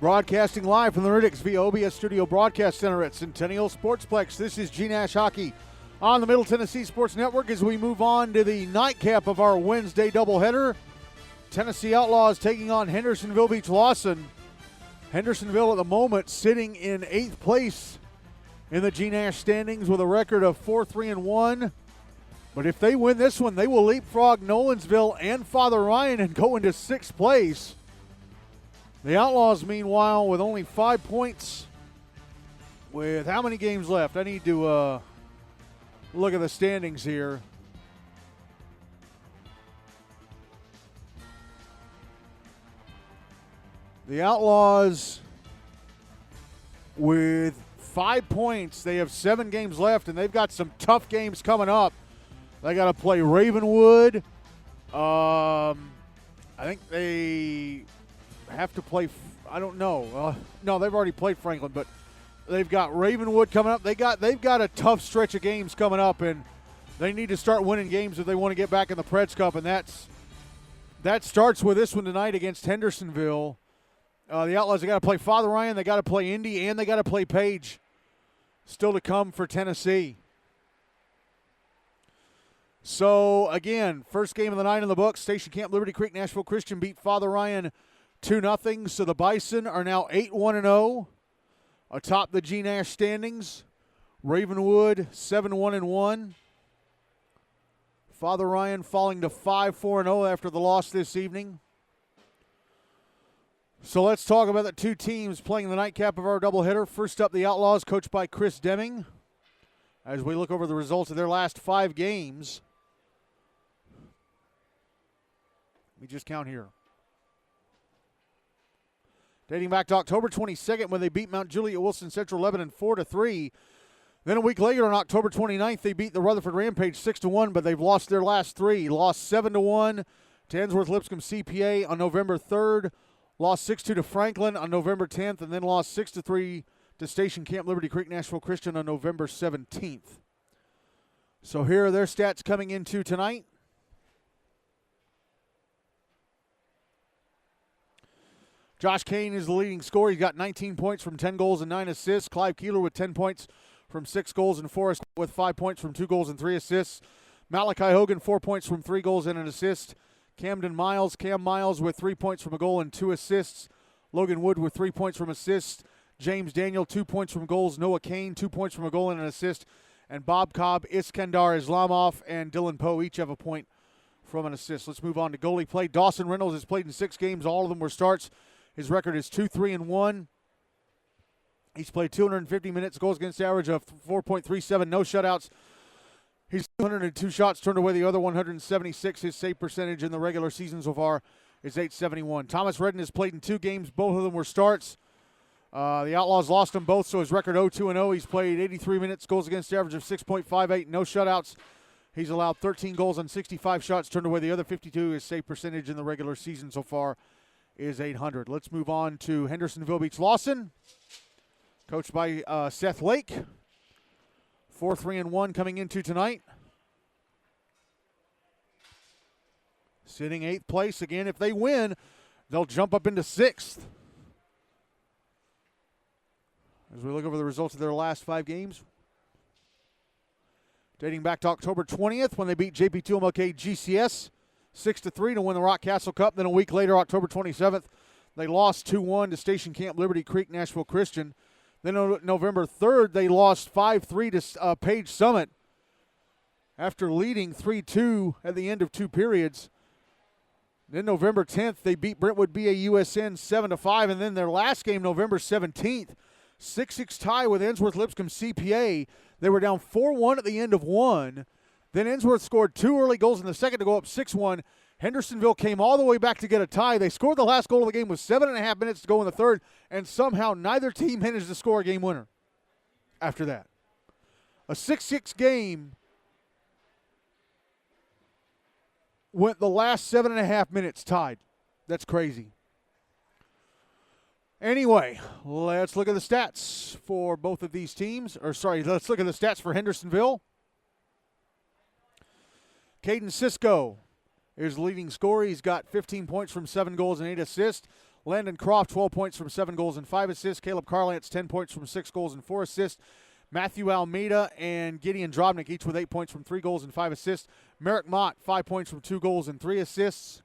Broadcasting live from the Riddick's via OBS Studio Broadcast Center at Centennial Sportsplex. This is GNASH Hockey on the Middle Tennessee Sports Network as we move on to the nightcap of our Wednesday doubleheader. Tennessee Outlaws taking on Hendersonville-Beech-Lawson. Hendersonville at the moment sitting in 8th place in the GNASH standings with a record of 4-3-1. But if they win this one, they will leapfrog Nolensville and Father Ryan and go into 6th place. The Outlaws, meanwhile, with only 5 points, with how many games left? I need to look at the standings here. The Outlaws, with 5 points, they have 7 games left, and they've got some tough games coming up. They got to play Ravenwood. I think they have to play, I don't know. No, they've already played Franklin, but they've got Ravenwood coming up. They've got a tough stretch of games coming up, and they need to start winning games if they want to get back in the Preds Cup, and that starts with this one tonight against Hendersonville. The Outlaws, they got to play Father Ryan, they got to play Indy, and they got to play Page. Still to come for Tennessee. So, again, first game of the night in the books. Station Camp Liberty Creek Nashville Christian beat Father Ryan 2-0. So the Bison are now 8-1-0 atop the GNASH standings. Ravenwood 7-1-1. Father Ryan falling to 5-4-0 after the loss this evening. So let's talk about the two teams playing the nightcap of our doubleheader. First up, the Outlaws, coached by Chris Deming. As we look over the results of their last 5 games. Let me just count here. Dating back to October 22nd when they beat Mount Juliet Wilson Central Lebanon 4-3. Then a week later on October 29th, they beat the Rutherford Rampage 6-1, but they've lost their last 3. Lost 7-1 to Ensworth Lipscomb CPA on November 3rd. Lost 6-2 to Franklin on November 10th, and then lost 6-3 to Station Camp Liberty Creek Nashville Christian on November 17th. So here are their stats coming into tonight. Josh Kane is the leading scorer. He's got 19 points from 10 goals and 9 assists. Clive Keeler with 10 points from 6 goals and 4 assists with 5 points from 2 goals and 3 assists. Malachi Hogan, 4 points from 3 goals and an assist. Cam Miles with 3 points from a goal and 2 assists. Logan Wood with 3 points from assists. James Daniel, 2 points from goals. Noah Kane, 2 points from a goal and an assist. And Bob Cobb, Iskandar Islamov, and Dylan Poe each have a point from an assist. Let's move on to goalie play. Dawson Reynolds has played in 6 games. All of them were starts. His record is 2-3-1. He's played 250 minutes, goals against average of 4.37, no shutouts. He's 202 shots, turned away the other 176. His save percentage in the regular season so far is .871. Thomas Redden has played in 2 games. Both of them were starts. The Outlaws lost them both, so his record 0-2-0. He's played 83 minutes, goals against average of 6.58, no shutouts. He's allowed 13 goals on 65 shots, turned away the other 52. His save percentage in the regular season so far is .800. Let's move on to Hendersonville-Beech-Lawson, coached by Seth Lake. 4-3-1 coming into tonight. Sitting 8th place. Again, if they win, they'll jump up into 6th. As we look over the results of their last 5 games. Dating back to October 20th when they beat JP2MLK GCS 6-3 to win the Rock Castle Cup. Then a week later, October 27th, they lost 2-1 to Station Camp Liberty Creek Nashville Christian. Then on November 3rd, they lost 5-3 to Page Summit after leading 3-2 at the end of 2 periods. Then November 10th, they beat Brentwood BAUSN 7-5. And then their last game, November 17th, 6-6 tie with Ensworth Lipscomb CPA. They were down 4-1 at the end of 1. Then Ensworth scored 2 early goals in the second to go up 6-1. Hendersonville came all the way back to get a tie. They scored the last goal of the game with 7.5 minutes to go in the third, and somehow neither team managed to score a game winner after that. A 6-6 game went the last 7.5 minutes tied. That's crazy. Anyway, let's look at the stats for both of these teams. Let's look at the stats for Hendersonville. Caden Sisko is leading scorer. He's got 15 points from 7 goals and 8 assists. Landon Croft, 12 points from 7 goals and 5 assists. Caleb Carlance, 10 points from 6 goals and 4 assists. Matthew Almeida and Gideon Drobnik, each with 8 points from 3 goals and 5 assists. Merrick Mott, 5 points from 2 goals and 3 assists.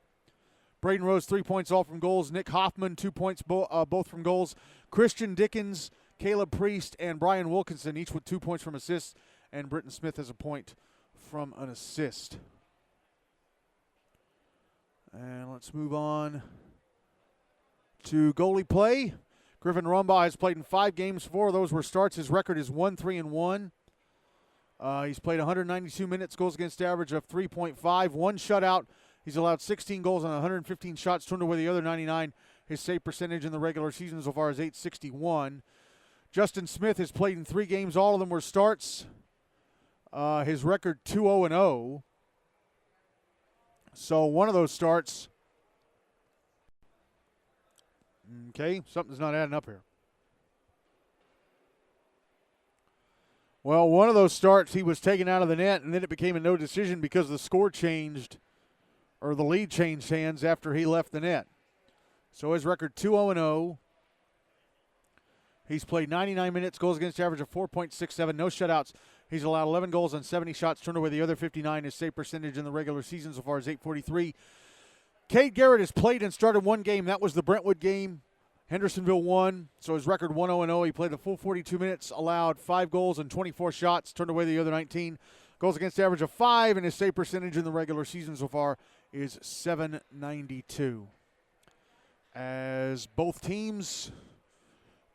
Braden Rose, 3 points all from goals. Nick Hoffman, 2 points both from goals. Christian Dickens, Caleb Priest, and Brian Wilkinson, each with 2 points from assists. And Britton Smith has a point from an assist. And let's move on to goalie play. Griffin Rumbaugh has played in 5 games. 4 of those were starts. His record is 1-3-1. He's played 192 minutes, goals against average of 3.5. 1 shutout. He's allowed 16 goals on 115 shots, turned away the other 99. His save percentage in the regular season so far is .861. Justin Smith has played in 3 games. All of them were starts. His record 2-0-0. So one of those starts. Okay, something's not adding up here. Well, one of those starts he was taken out of the net, and then it became a no decision because the score changed, or the lead changed hands after he left the net. So his record 2-0-0. He's played 99 minutes, goals against average of 4.67, no shutouts. He's allowed 11 goals on 70 shots, turned away the other 59. His save percentage in the regular season so far is .843. Cade Garrett has played and started 1 game. That was the Brentwood game. Hendersonville won, so his record 1-0-0. He played the full 42 minutes, allowed 5 goals and 24 shots, turned away the other 19. Goals against average of 5, and his save percentage in the regular season so far is .792. As both teams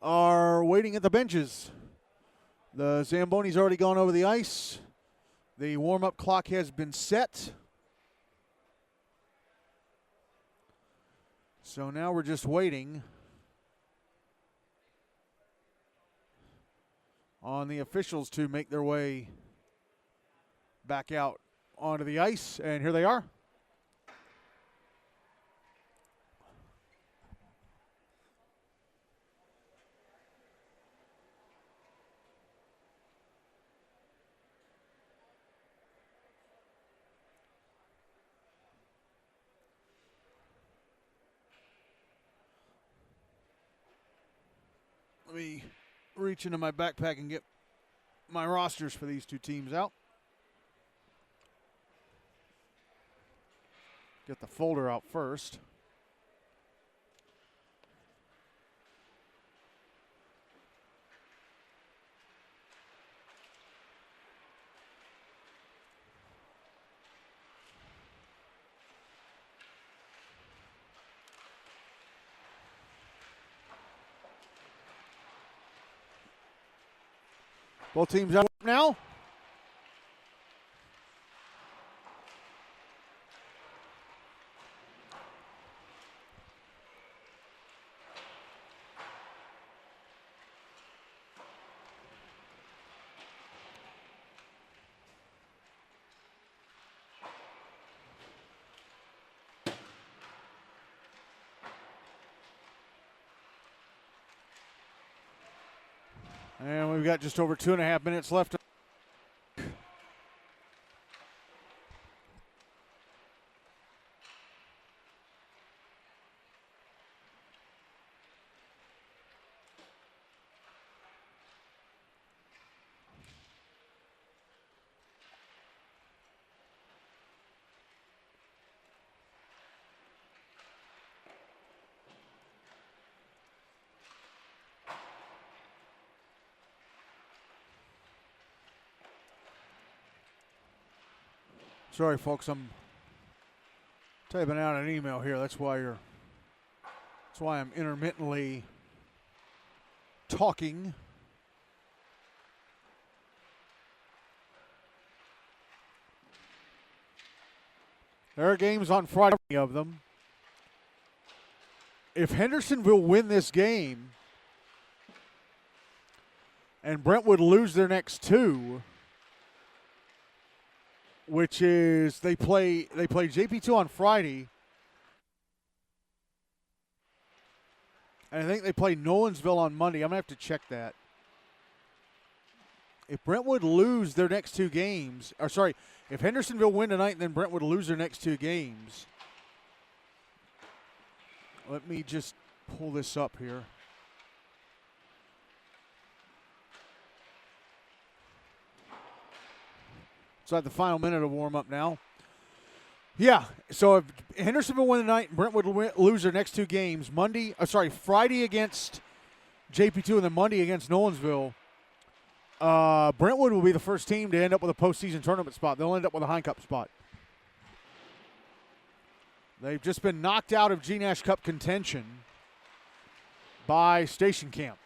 are waiting at the benches. The Zamboni's already gone over the ice. The warm-up clock has been set. So now we're just waiting on the officials to make their way back out onto the ice, and here they are. Let me reach into my backpack and get my rosters for these 2 teams out. Get the folder out first. Both teams out now. And we've got just over 2.5 minutes left. Sorry, folks, I'm typing out an email here. That's why I'm intermittently talking. There are games on Friday of them. If Hendersonville win this game and Brentwood lose their next 2, which is they play JP2 on Friday, and I think they play Nolensville on Monday. I'm going to have to check that. If Brentwood lose their next 2 games, or sorry, if Hendersonville win tonight and then Brentwood lose their next 2 games, let me just pull this up here. It's at the final minute of warm-up now. Yeah, so if Hendersonville win tonight, Brentwood will lose their next two games. Friday against JP2 and then Monday against Nolensville. Brentwood will be the first team to end up with a postseason tournament spot. They'll end up with a Hein Cup spot. They've just been knocked out of GNASH Cup contention by Station Camp.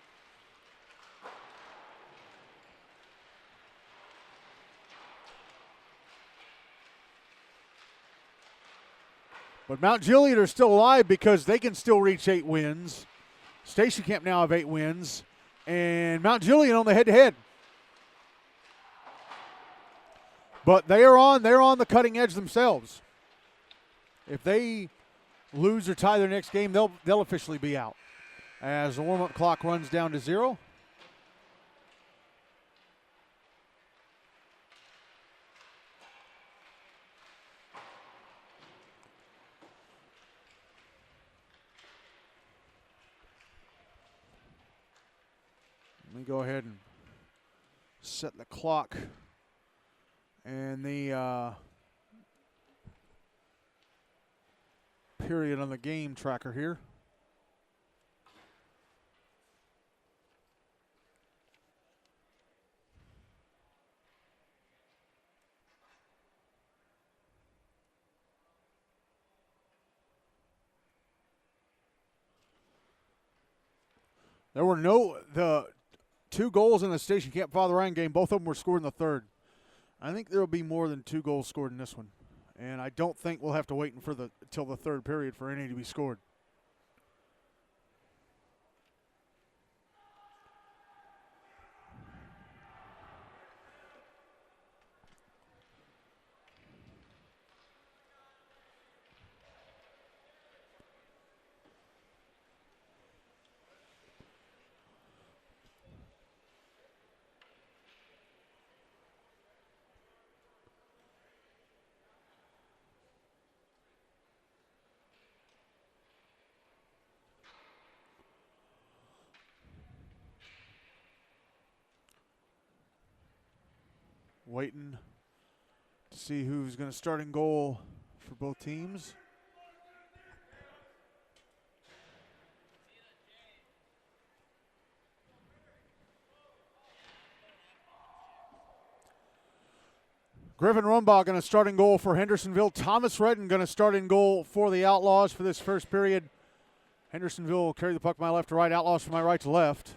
But Mount Gilead are still alive because they can still reach 8 wins. Station Camp now have 8 wins. And Mount Gilead on the head-to-head. But they're on the cutting edge themselves. If they lose or tie their next game, they'll officially be out. As the warm-up clock runs down to 0. Let me go ahead and set the clock and the period on the game tracker here. There were the 2 goals in the Station Camp Father Ryan game. Both of them were scored in the third. I think there will be more than 2 goals scored in this one. And I don't think we'll have to wait till the third period for any to be scored. Waiting to see who's going to start in goal for both teams. Griffin Rumbaugh going to start in goal for Hendersonville. Thomas Redden going to start in goal for the Outlaws for this first period. Hendersonville will carry the puck from my left to right. Outlaws from my right to left.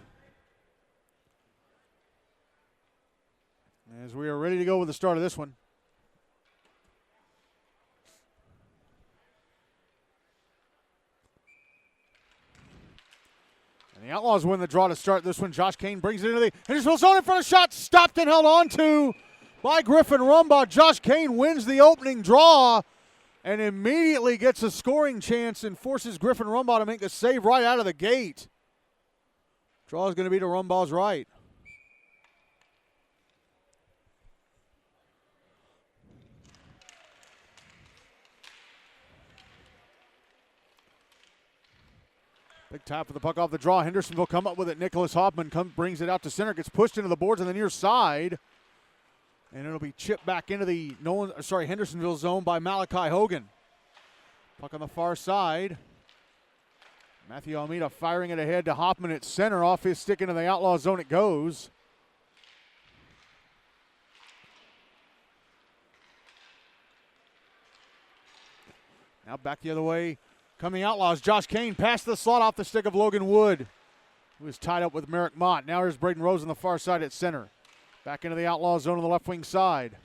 As we are ready to go with the start of this one. And the Outlaws win the draw to start this one. Josh Kane brings it into the Hendersonville zone in front of shot. Stopped and held on to by Griffin Rumbaugh. Josh Kane wins the opening draw and immediately gets a scoring chance and forces Griffin Rumbaugh to make a save right out of the gate. Draw is going to be to Rumbaugh's right. Big tap for the puck off the draw. Hendersonville come up with it. Nicholas Hoffman brings it out to center. Gets pushed into the boards on the near side. And it'll be chipped back into the Hendersonville zone by Malachi Hogan. Puck on the far side. Matthew Almeida firing it ahead to Hoffman at center. Off his stick into the Outlaw zone it goes. Now back the other way. Coming Outlaws, Josh Kane past the slot off the stick of Logan Wood, who is tied up with Merrick Mott. Now here's Braden Rose on the far side at center. Back into the Outlaw zone on the left wing side.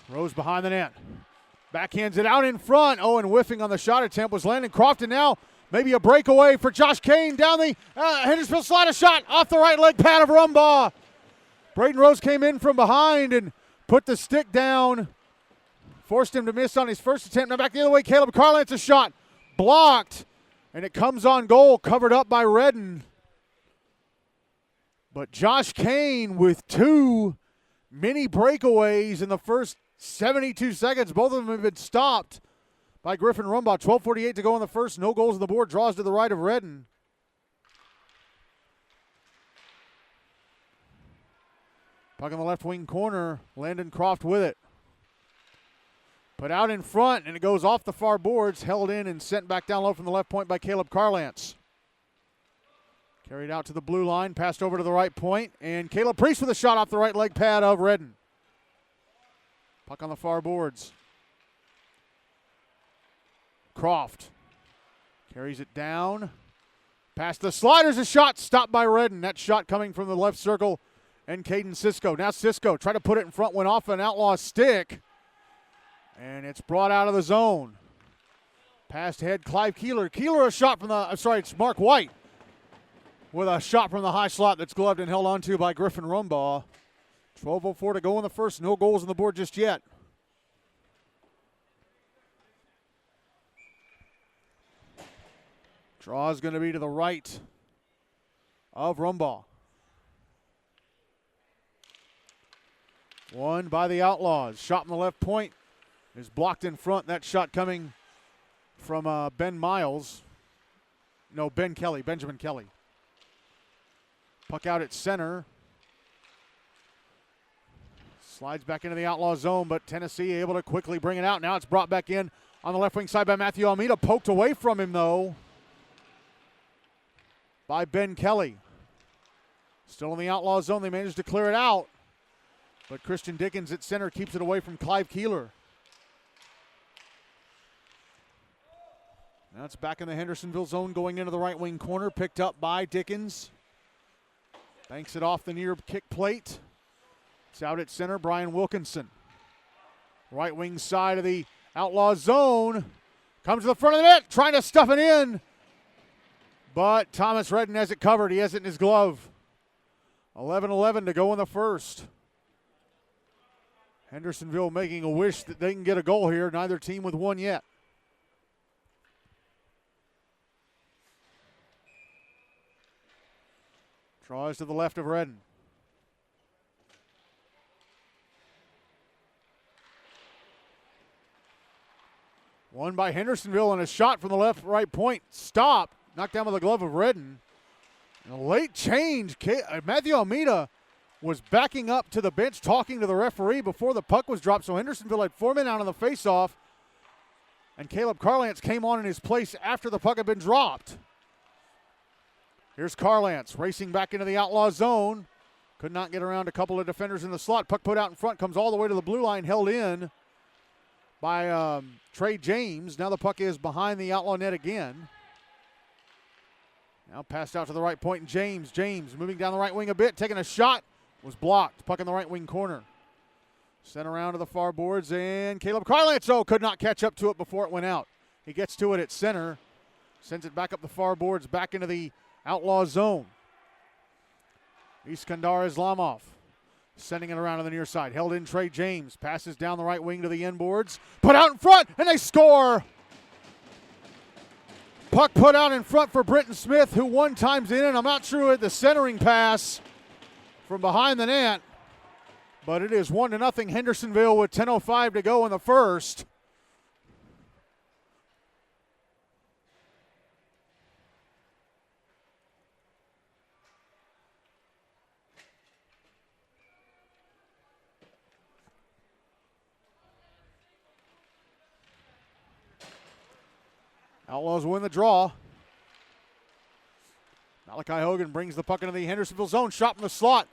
Rose behind the net. Backhands it out in front. Oh, and whiffing on the shot attempt was Landon Crofton. Now maybe a breakaway for Josh Kane down the Hendersonville slide. A shot off the right leg pad of Rumbaugh. Braden Rose came in from behind and put the stick down. Forced him to miss on his first attempt. Now back the other way, Caleb Carlance, a shot. Blocked. And it comes on goal, covered up by Redden. But Josh Kane with 2 mini breakaways in the first 72 seconds. Both of them have been stopped by Griffin Rumbaugh. 12:48 to go in the first. No goals on the board. Draws to the right of Redden. Puck on the left wing corner. Landon Croft with it. Put out in front, and it goes off the far boards. Held in and sent back down low from the left point by Caleb Carlance. Carried out to the blue line. Passed over to the right point. And Caleb Priest with a shot off the right leg pad of Redden. Puck on the far boards. Croft carries it down. Past the sliders, a shot stopped by Redden. That shot coming from the left circle. And Caden Cisco. Now Cisco tried to put it in front, went off an Outlaw stick. And it's brought out of the zone. Past head, Clive Keeler. Keeler a shot from it's Mark White with a shot from the high slot that's gloved and held onto by Griffin Rumbaugh. 12:04 to go in the first. No goals on the board just yet. Draw is going to be to the right of Rumbaugh. Won by the Outlaws. Shot from the left point is blocked in front. That shot coming from Ben Miles. No, Benjamin Kelly. Puck out at center. Slides back into the Outlaw zone, but Tennessee able to quickly bring it out. Now it's brought back in on the left wing side by Matthew Almeida. Poked away from him, though, by Ben Kelly. Still in the Outlaw zone. They managed to clear it out. But Christian Dickens at center keeps it away from Clive Keeler. Now it's back in the Hendersonville zone going into the right wing corner. Picked up by Dickens. Banks it off the near kick plate. It's out at center, Brian Wilkinson. Right wing side of the Outlaw zone. Comes to the front of the net, trying to stuff it in. But Thomas Redden has it covered. He has it in his glove. 11-11 to go in the first. Hendersonville making a wish that they can get a goal here. Neither team with one yet. Draws to the left of Redden. Won by Hendersonville, and a shot from the left-right point. Stop. Knocked down with the glove of Redden. And a late change. Matthew Almeida was backing up to the bench talking to the referee before the puck was dropped. So Hendersonville had 4 men out on the faceoff. And Caleb Carlance came on in his place after the puck had been dropped. Here's Carlance racing back into the Outlaw zone. Could not get around a couple of defenders in the slot. Puck put out in front, comes all the way to the blue line, held in by Trey James. Now the puck is behind the Outlaw net again. Now passed out to the right point, and James moving down the right wing a bit, taking a shot, was blocked. Puck in the right wing corner. Sent around to the far boards, and Caleb Carlance could not catch up to it before it went out. He gets to it at center, sends it back up the far boards, back into the Outlaw zone. Iskandar Islamov sending it around to the near side. Held in Trey James. Passes down the right wing to the end boards. Put out in front, and they score. Puck put out in front for Britton Smith, who one times in, and I'm not sure at the centering pass from behind the net. But it is 1-0 Hendersonville with 10:05 to go in the first. Outlaws win the draw. Malachi Hogan brings the puck into the Hendersonville zone. Shot from the slot.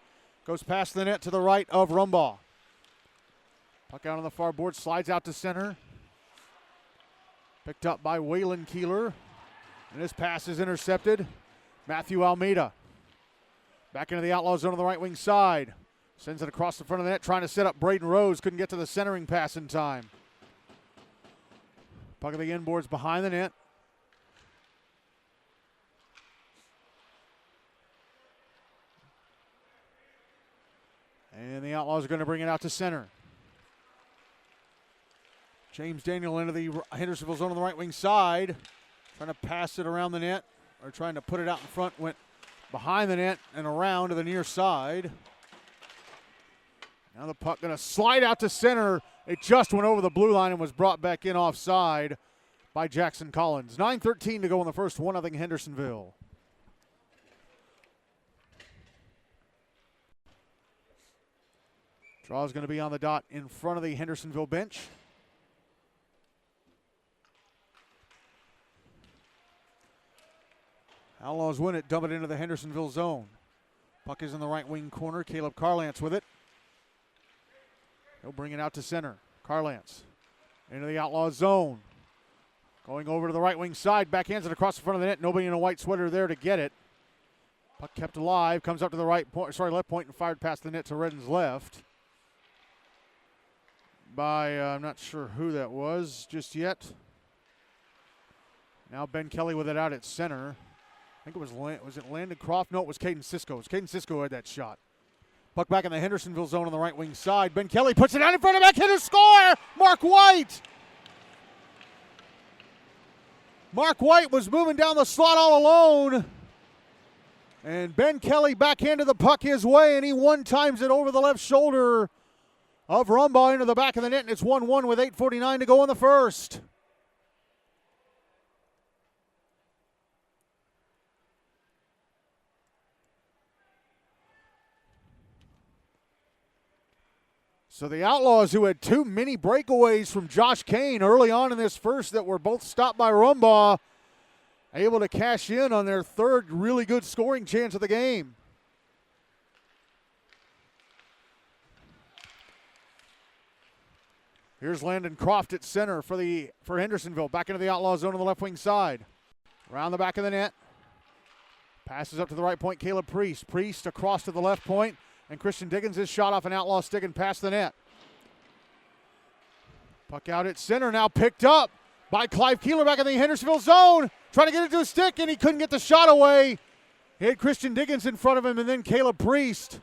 Goes past the net to the right of Rumbaugh. Puck out on the far board. Slides out to center. Picked up by Waylon Keeler. And his pass is intercepted. Matthew Almeida. Back into the Outlaw zone on the right wing side. Sends it across the front of the net. Trying to set up Braden Rose. Couldn't get to the centering pass in time. Puck at the end boards behind the net. And the Outlaws are going to bring it out to center. James Daniel into the Hendersonville zone on the right wing side. Trying to pass it around the net, or trying to put it out in front. Went behind the net and around to the near side. Now the puck going to slide out to center. It just went over the blue line and was brought back in offside by Jackson Collins. 9:13 to go in the first, 1-0 Hendersonville. Draw is going to be on the dot in front of the Hendersonville bench. Outlaws win it, dump it into the Hendersonville zone. Puck is in the right wing corner. Caleb Carlance with it. He'll bring it out to center. Carlance into the Outlaws zone. Going over to the right wing side, backhands it across the front of the net. Nobody in a white sweater there to get it. Puck kept alive, comes up to the left point and fired past the net to Redden's left. By, I'm not sure who that was just yet. Now Ben Kelly with it out at center. I think was it Landon Croft? No, it was Caden Cisco. It was Caden Cisco who had that shot. Puck back in the Hendersonville zone on the right wing side. Ben Kelly puts it out in front of backhander score! Mark White! Mark White was moving down the slot all alone. And Ben Kelly backhanded the puck his way, and he one-times it over the left shoulder of Rumbaugh into the back of the net, and it's 1-1 with 8:49 to go in the first. So the Outlaws, who had two mini breakaways from Josh Kane early on in this first that were both stopped by Rumbaugh, able to cash in on their third really good scoring chance of the game. Here's Landon Croft at center for Hendersonville. Back into the Outlaw zone on the left wing side. Around the back of the net. Passes up to the right point, Caleb Priest. Priest across to the left point. And Christian Diggins is shot off an Outlaw stick and past the net. Puck out at center, now picked up by Clive Keeler back in the Hendersonville zone. Trying to get it to a stick, and he couldn't get the shot away. He had Christian Diggins in front of him, and then Caleb Priest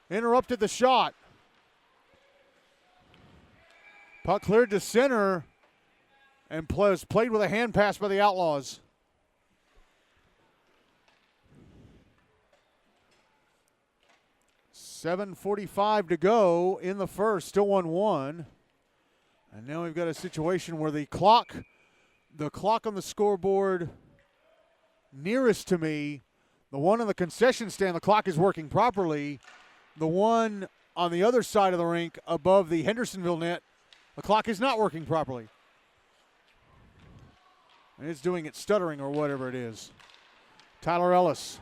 interrupted the shot. Puck cleared to center and was played with a hand pass by the Outlaws. .7:45 to go in the first, still 1-1. And now we've got a situation where the clock on the scoreboard nearest to me, the one on the concession stand, the clock is working properly. The one on the other side of the rink above the Hendersonville net, the clock is not working properly. And it's doing it stuttering or whatever it is. Tyler Ellis.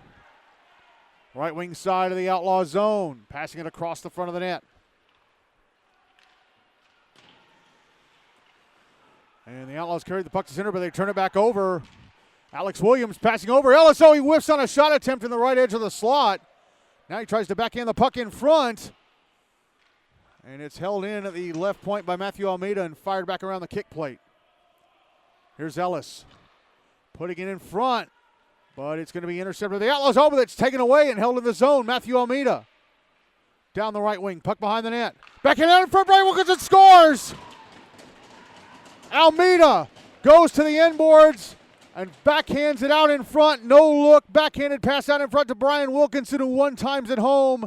Right wing side of the Outlaw zone. Passing it across the front of the net. And the Outlaws carried the puck to center, but they turn it back over. Alex Williams passing over. Ellis, he whiffs on a shot attempt in the right edge of the slot. Now he tries to backhand the puck in front. And it's held in at the left point by Matthew Almeida and fired back around the kick plate. Here's Ellis. Putting it in front. But it's going to be intercepted. The Outlaws over, that's taken away and held in the zone. Matthew Almeida. Down the right wing. Puck behind the net. Backhand out in front. Brian Wilkinson scores. Almeida goes to the end boards and backhands it out in front. No look. Backhanded pass out in front to Brian Wilkinson, who one-times at home.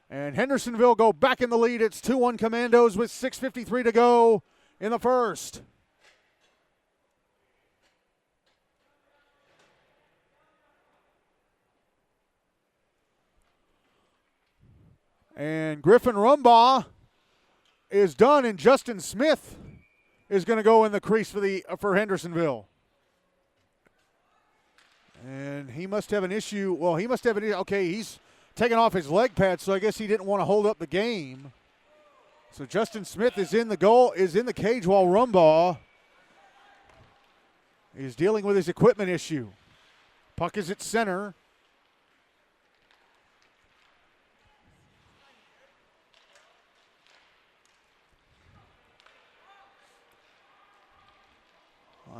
And Hendersonville go back in the lead. It's 2-1 Commandos with 6:53 to go in the first. And Griffin Rumbaugh is done, and Justin Smith is going to go in the crease for Hendersonville. And he must have an issue. Well, he must have an issue. Okay, he's taken off his leg pad, so I guess he didn't want to hold up the game. So Justin Smith is in the cage while Rumbaugh is dealing with his equipment issue. Puck is at center.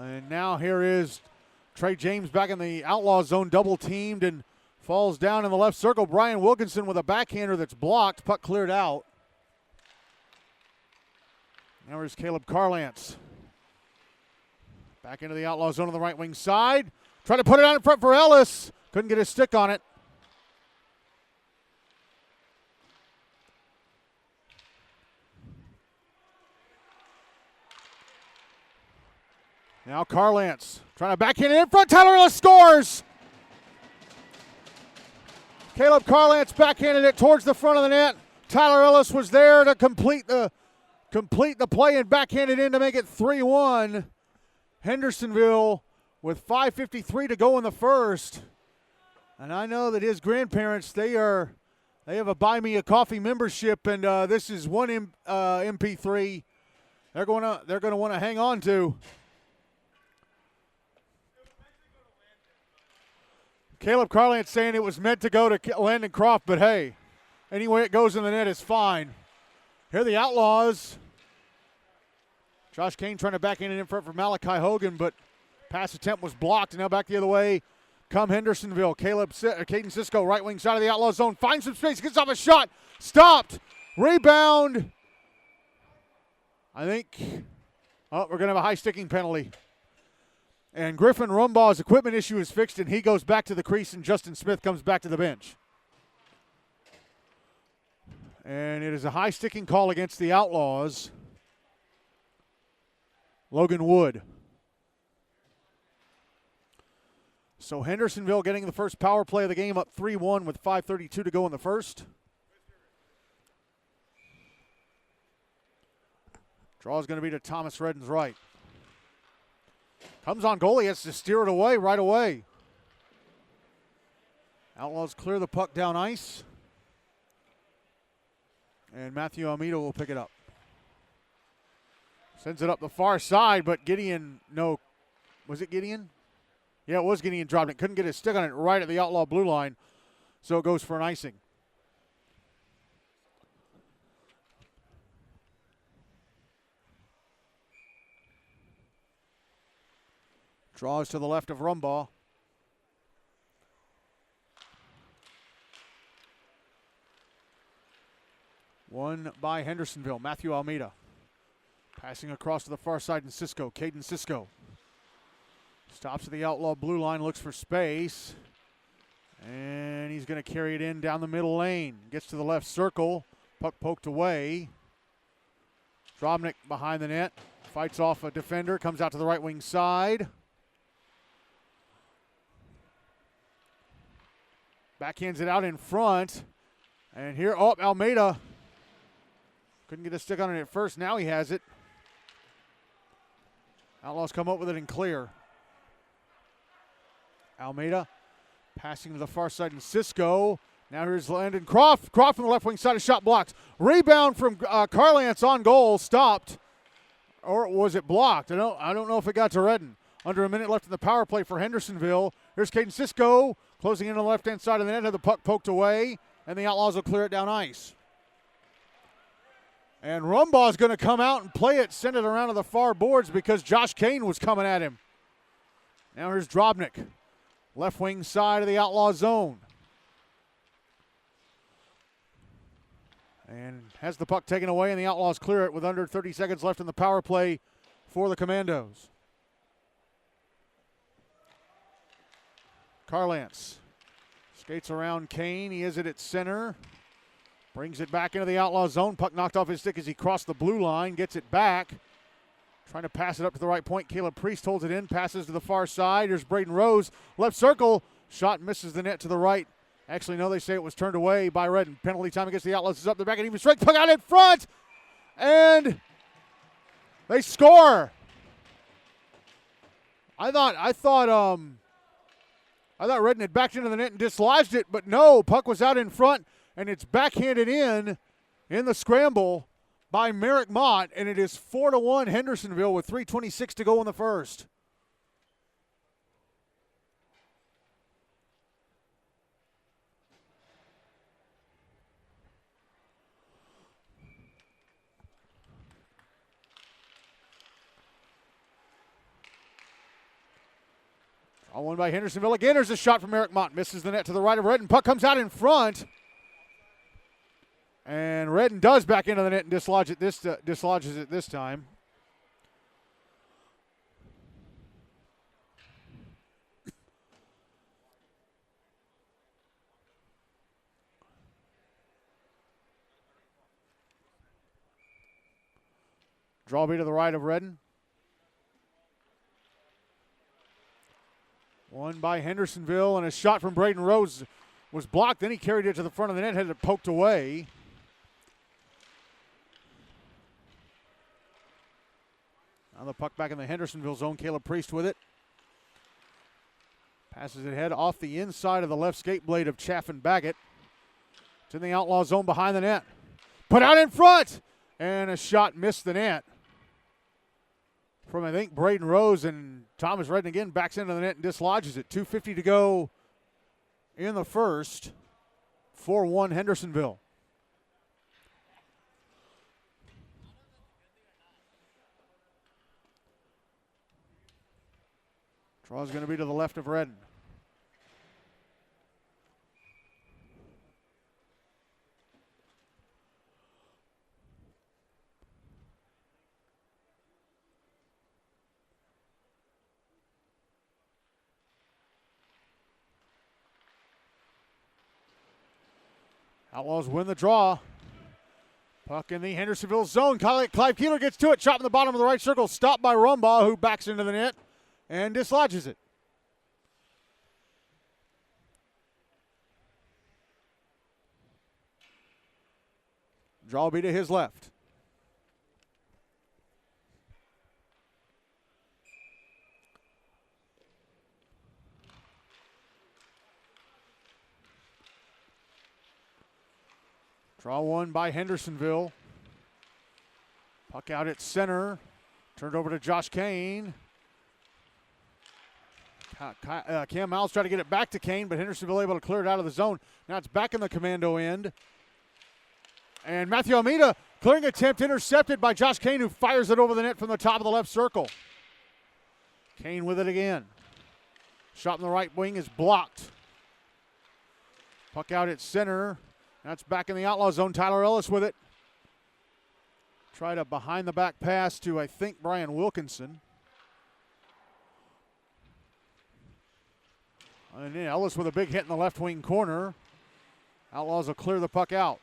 And now here is Trey James back in the Outlaw zone, double teamed and falls down in the left circle. Brian Wilkinson with a backhander that's blocked. Puck cleared out. Now here's Caleb Carlance. Back into the Outlaw zone on the right wing side. Trying to put it out in front for Ellis. Couldn't get his stick on it. Now Carlance trying to backhand it in front. Tyler Ellis scores. Caleb Carlance backhanded it towards the front of the net. Tyler Ellis was there to complete the play and backhanded in to make it 3-1. Hendersonville with 5:53 to go in the first. And I know that his grandparents, they have a Buy Me a Coffee membership, and this is one MP3 they're going to want to hang on to. Caleb Carlance saying it was meant to go to Landon Croft, but hey, anyway it goes in the net is fine. Here are the Outlaws. Josh Kane trying to backhand it in front for Malachi Hogan, but pass attempt was blocked, and now back the other way. Come Hendersonville. Caden Cisco, right wing side of the Outlaw zone, finds some space, gets off a shot, stopped, rebound. I think, we're going to have a high sticking penalty. And Griffin Rumbaugh's equipment issue is fixed, and he goes back to the crease, and Justin Smith comes back to the bench. And it is a high sticking call against the Outlaws. Logan Wood. So Hendersonville getting the first power play of the game, up 3-1 with 5:32 to go in the first. Draw is going to be to Thomas Redden's right. Comes on goal, he has to steer it away right away. Outlaws clear the puck down ice. And Matthew Almeida will pick it up. Sends it up the far side, but Gideon, no, was it Gideon? Yeah, it was Gideon dropped it. Couldn't get his stick on it right at the Outlaw blue line, so it goes for an icing. Draws to the left of Rumbaugh. Won by Hendersonville. Matthew Almeida. Passing across to the far side in Cisco. Caden Cisco. Stops at the Outlaw blue line, looks for space. And he's going to carry it in down the middle lane. Gets to the left circle. Puck poked away. Drobnik behind the net. Fights off a defender. Comes out to the right wing side. Backhands it out in front. And here, Almeida. Couldn't get a stick on it at first. Now he has it. Outlaws come up with it and clear. Almeida passing to the far side in Cisco. Now here's Landon Croft. Croft from the left wing side, a shot blocked. Rebound from Carlance on goal, stopped. Or was it blocked? I don't know if it got to Redden. Under a minute left in the power play for Hendersonville. Here's Caden Cisco closing in on the left-hand side of the net. Had the puck poked away, and the Outlaws will clear it down ice. And Rumbaugh's going to come out and play it, send it around to the far boards because Josh Kane was coming at him. Now here's Drobnik. Left wing side of the Outlaw zone. And has the puck taken away, and the Outlaws clear it with under 30 seconds left in the power play for the Commandos. Carlance skates around Kane. He is it at center. Brings it back into the Outlaw zone. Puck knocked off his stick as he crossed the blue line. Gets it back. Trying to pass it up to the right point. Caleb Priest holds it in. Passes to the far side. Here's Braden Rose. Left circle. Shot misses the net to the right. Actually, no, they say it was turned away by Redden. Penalty time against the Outlaws is up. They're back at even strength. Puck out in front. And they score. I thought Redden had backed into the net and dislodged it, but no, puck was out in front, and it's backhanded in the scramble by Merrick Mott, and it is 4-1 Hendersonville with 3:26 to go in the first. Draw one by Hendersonville. Again, there's a shot from Merrick Mott. Misses the net to the right of Redden. Puck comes out in front. And Redden does back into the net and dislodges it this time. Draw be to the right of Redden. One by Hendersonville, and a shot from Braden Rose was blocked. Then he carried it to the front of the net, had it poked away. Now the puck back in the Hendersonville zone. Caleb Priest with it. Passes it ahead off the inside of the left skate blade of Chaffin Baggett. It's in the Outlaw zone behind the net. Put out in front! And a shot missed the net. From, I think, Braden Rose, and Thomas Redden again backs into the net and dislodges it. 2:50 to go in the first. 4-1 Hendersonville. Draw is going to be to the left of Redden. Outlaws win the draw. Puck in the Hendersonville zone. Clive Keeler gets to it. Shot in the bottom of the right circle. Stopped by Rumbaugh, who backs into the net and dislodges it. Draw will be to his left. Draw one by Hendersonville. Puck out at center. Turned over to Josh Kane. Cam Miles tried to get it back to Kane, but Hendersonville able to clear it out of the zone. Now it's back in the Commando end. And Matthew Almeida, clearing attempt intercepted by Josh Kane, who fires it over the net from the top of the left circle. Kane with it again. Shot in the right wing is blocked. Puck out at center. That's back in the Outlaw zone. Tyler Ellis with it. Tried a behind-the-back pass to, I think, Brian Wilkinson. And then Ellis with a big hit in the left wing corner. Outlaws will clear the puck out.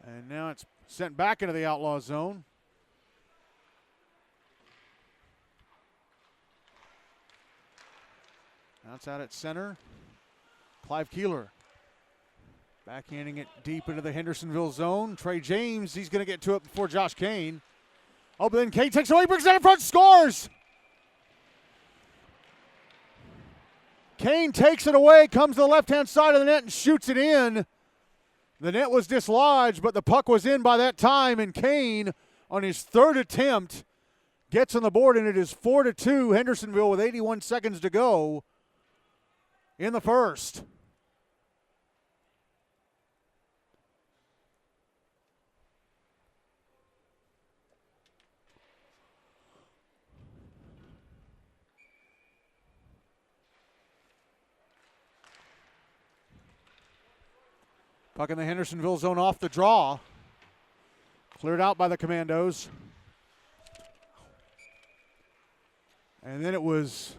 And now it's sent back into the Outlaw zone. That's out at center. Clive Keeler backhanding it deep into the Hendersonville zone. Trey James, he's going to get to it before Josh Kane. Oh, but then Kane takes it away, brings it in front, scores! Kane takes it away, comes to the left-hand side of the net and shoots it in. The net was dislodged, but the puck was in by that time, and Kane, on his third attempt, gets on the board, and it is 4-2 Hendersonville with 81 seconds to go in the first. Puck in the Hendersonville zone off the draw. Cleared out by the Commandos. And then it was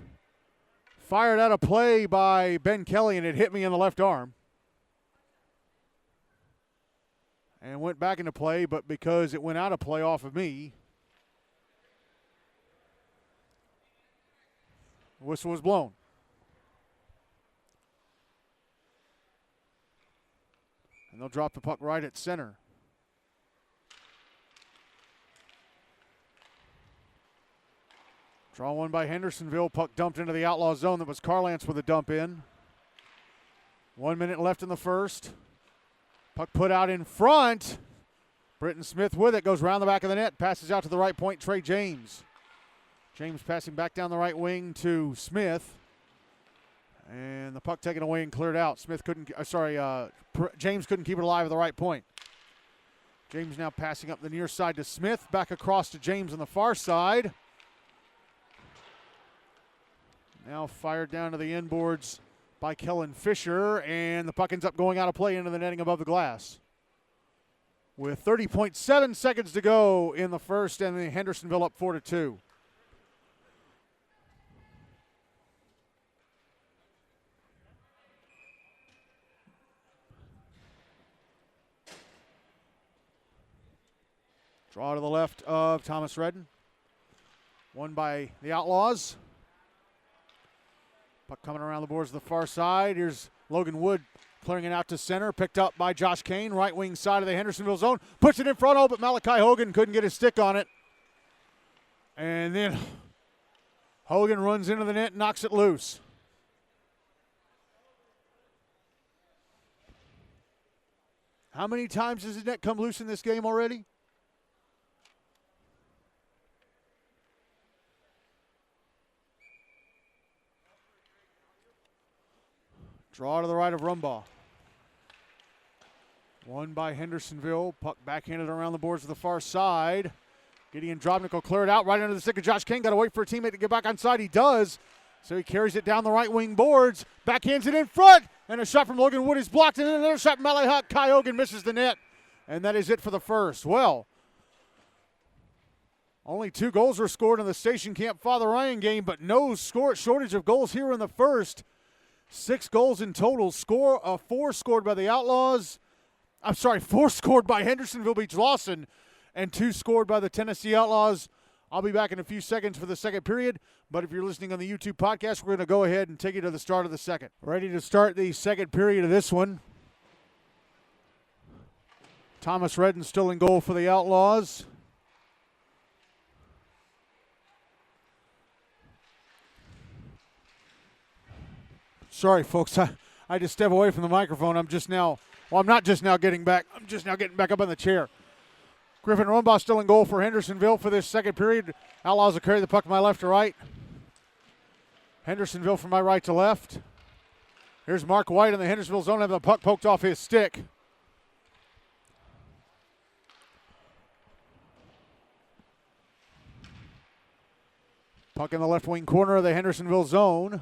fired out of play by Ben Kelly, and it hit me in the left arm. And went back into play, but because it went out of play off of me, the whistle was blown. And they'll drop the puck right at center. Draw one by Hendersonville. Puck dumped into the Outlaw zone. That was Carlance with a dump in. 1 minute left in the first. Puck put out in front. Britton Smith with it. Goes around the back of the net. Passes out to the right point. Trey James. James passing back down the right wing to Smith. And the puck taken away and cleared out. James couldn't keep it alive at the right point. James now passing up the near side to Smith. Back across to James on the far side. Now fired down to the inboards by Kellen Fisher, and the puck ends up going out of play into the netting above the glass. With 30.7 seconds to go in the first, and the Hendersonville up 4-2. Draw to the left of Thomas Redden. Won by the Outlaws. Puck coming around the boards to the far side. Here's Logan Wood clearing it out to center. Picked up by Josh Kane, right wing side of the Hendersonville zone. Puts it in front, but Malachi Hogan couldn't get his stick on it. And then Hogan runs into the net and knocks it loose. How many times has the net come loose in this game already? Draw to the right of Rumbaugh. Won by Hendersonville. Puck backhanded around the boards to the far side. Gideon Drobnik will clear it out right under the stick of Josh King. Got to wait for a teammate to get back onside. He does. So he carries it down the right wing boards. Backhands it in front. And a shot from Logan Wood is blocked. And then another shot from Malachi Hogan misses the net. And that is it for the first. Well, only 2 goals were scored in the Station Camp Father Ryan game, but no shortage of goals here in the first. 6 goals in total. 4 scored by the Outlaws. 4 scored by Hendersonville-Beech-Lawson and 2 scored by the Tennessee Outlaws. I'll be back in a few seconds for the second period, but if you're listening on the YouTube podcast, we're going to go ahead and take you to the start of the second. Ready to start the second period of this one. Thomas Redden still in goal for the Outlaws. Sorry, folks, I just step away from the microphone. I'm not just now getting back. I'm just now getting back up on the chair. Griffin Rumbaugh still in goal for Hendersonville for this second period. Outlaws will carry the puck from my left to right. Hendersonville from my right to left. Here's Mark White in the Hendersonville zone, having the puck poked off his stick. Puck in the left wing corner of the Hendersonville zone.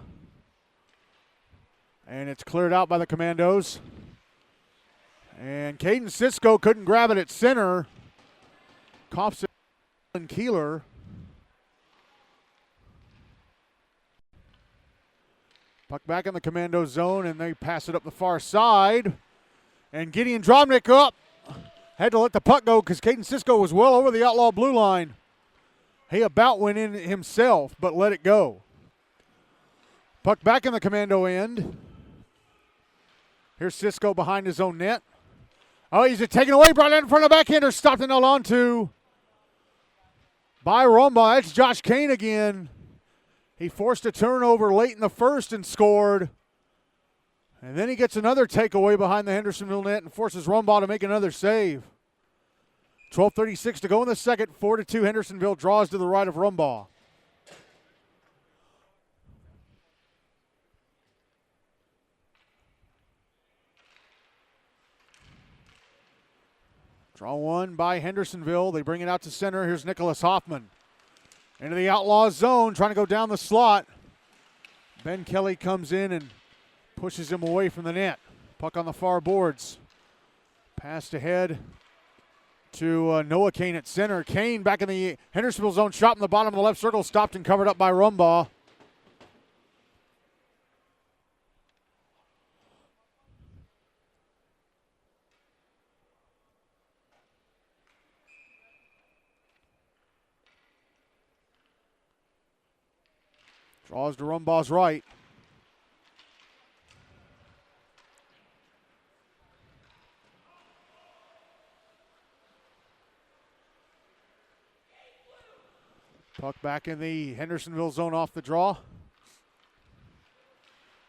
And it's cleared out by the Commandos. And Caden Cisco couldn't grab it at center. Coughs it and Keeler. Puck back in the Commando zone, and they pass it up the far side. And Gideon Drobnik up. Had to let the puck go because Caden Cisco was well over the Outlaw blue line. He about went in himself, but let it go. Puck back in the Commando end. Here's Cisco behind his own net. Oh, he's taken away, brought it in front of the backhander, stopped and held on to by Rumbaugh. That's Josh Kane again. He forced a turnover late in the first and scored. And then he gets another takeaway behind the Hendersonville net and forces Rumbaugh to make another save. 12:36 to go in the second. 4-2 Hendersonville draws to the right of Rumbaugh. Draw one by Hendersonville. They bring it out to center. Here's Nicholas Hoffman. Into the Outlaws zone, trying to go down the slot. Ben Kelly comes in and pushes him away from the net. Puck on the far boards. Passed ahead to Noah Kane at center. Kane back in the Hendersonville zone, shot in the bottom of the left circle, stopped and covered up by Rumbaugh. Draws to Rumbaugh's right. Puck back in the Hendersonville zone off the draw.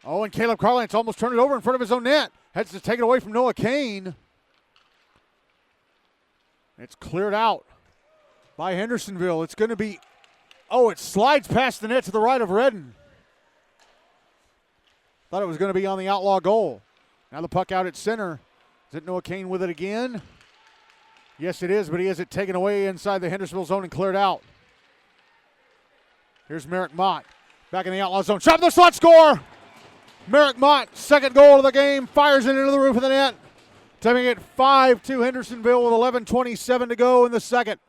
Oh, and Caleb Carlance almost turned it over in front of his own net. Heads to take it away from Noah Kane. It's cleared out by Hendersonville. It's going to be, it slides past the net to the right of Redden. Thought it was going to be on the Outlaw goal. Now the puck out at center. Is it Noah Kane with it again? Yes, it is, but he has it taken away inside the Hendersonville zone and cleared out. Here's Merrick Mott. Back in the Outlaw zone. Shot in the slot, score! Merrick Mott, second goal of the game, fires it into the roof of the net. Taking it 5-2 Hendersonville with 11:27 to go in the second.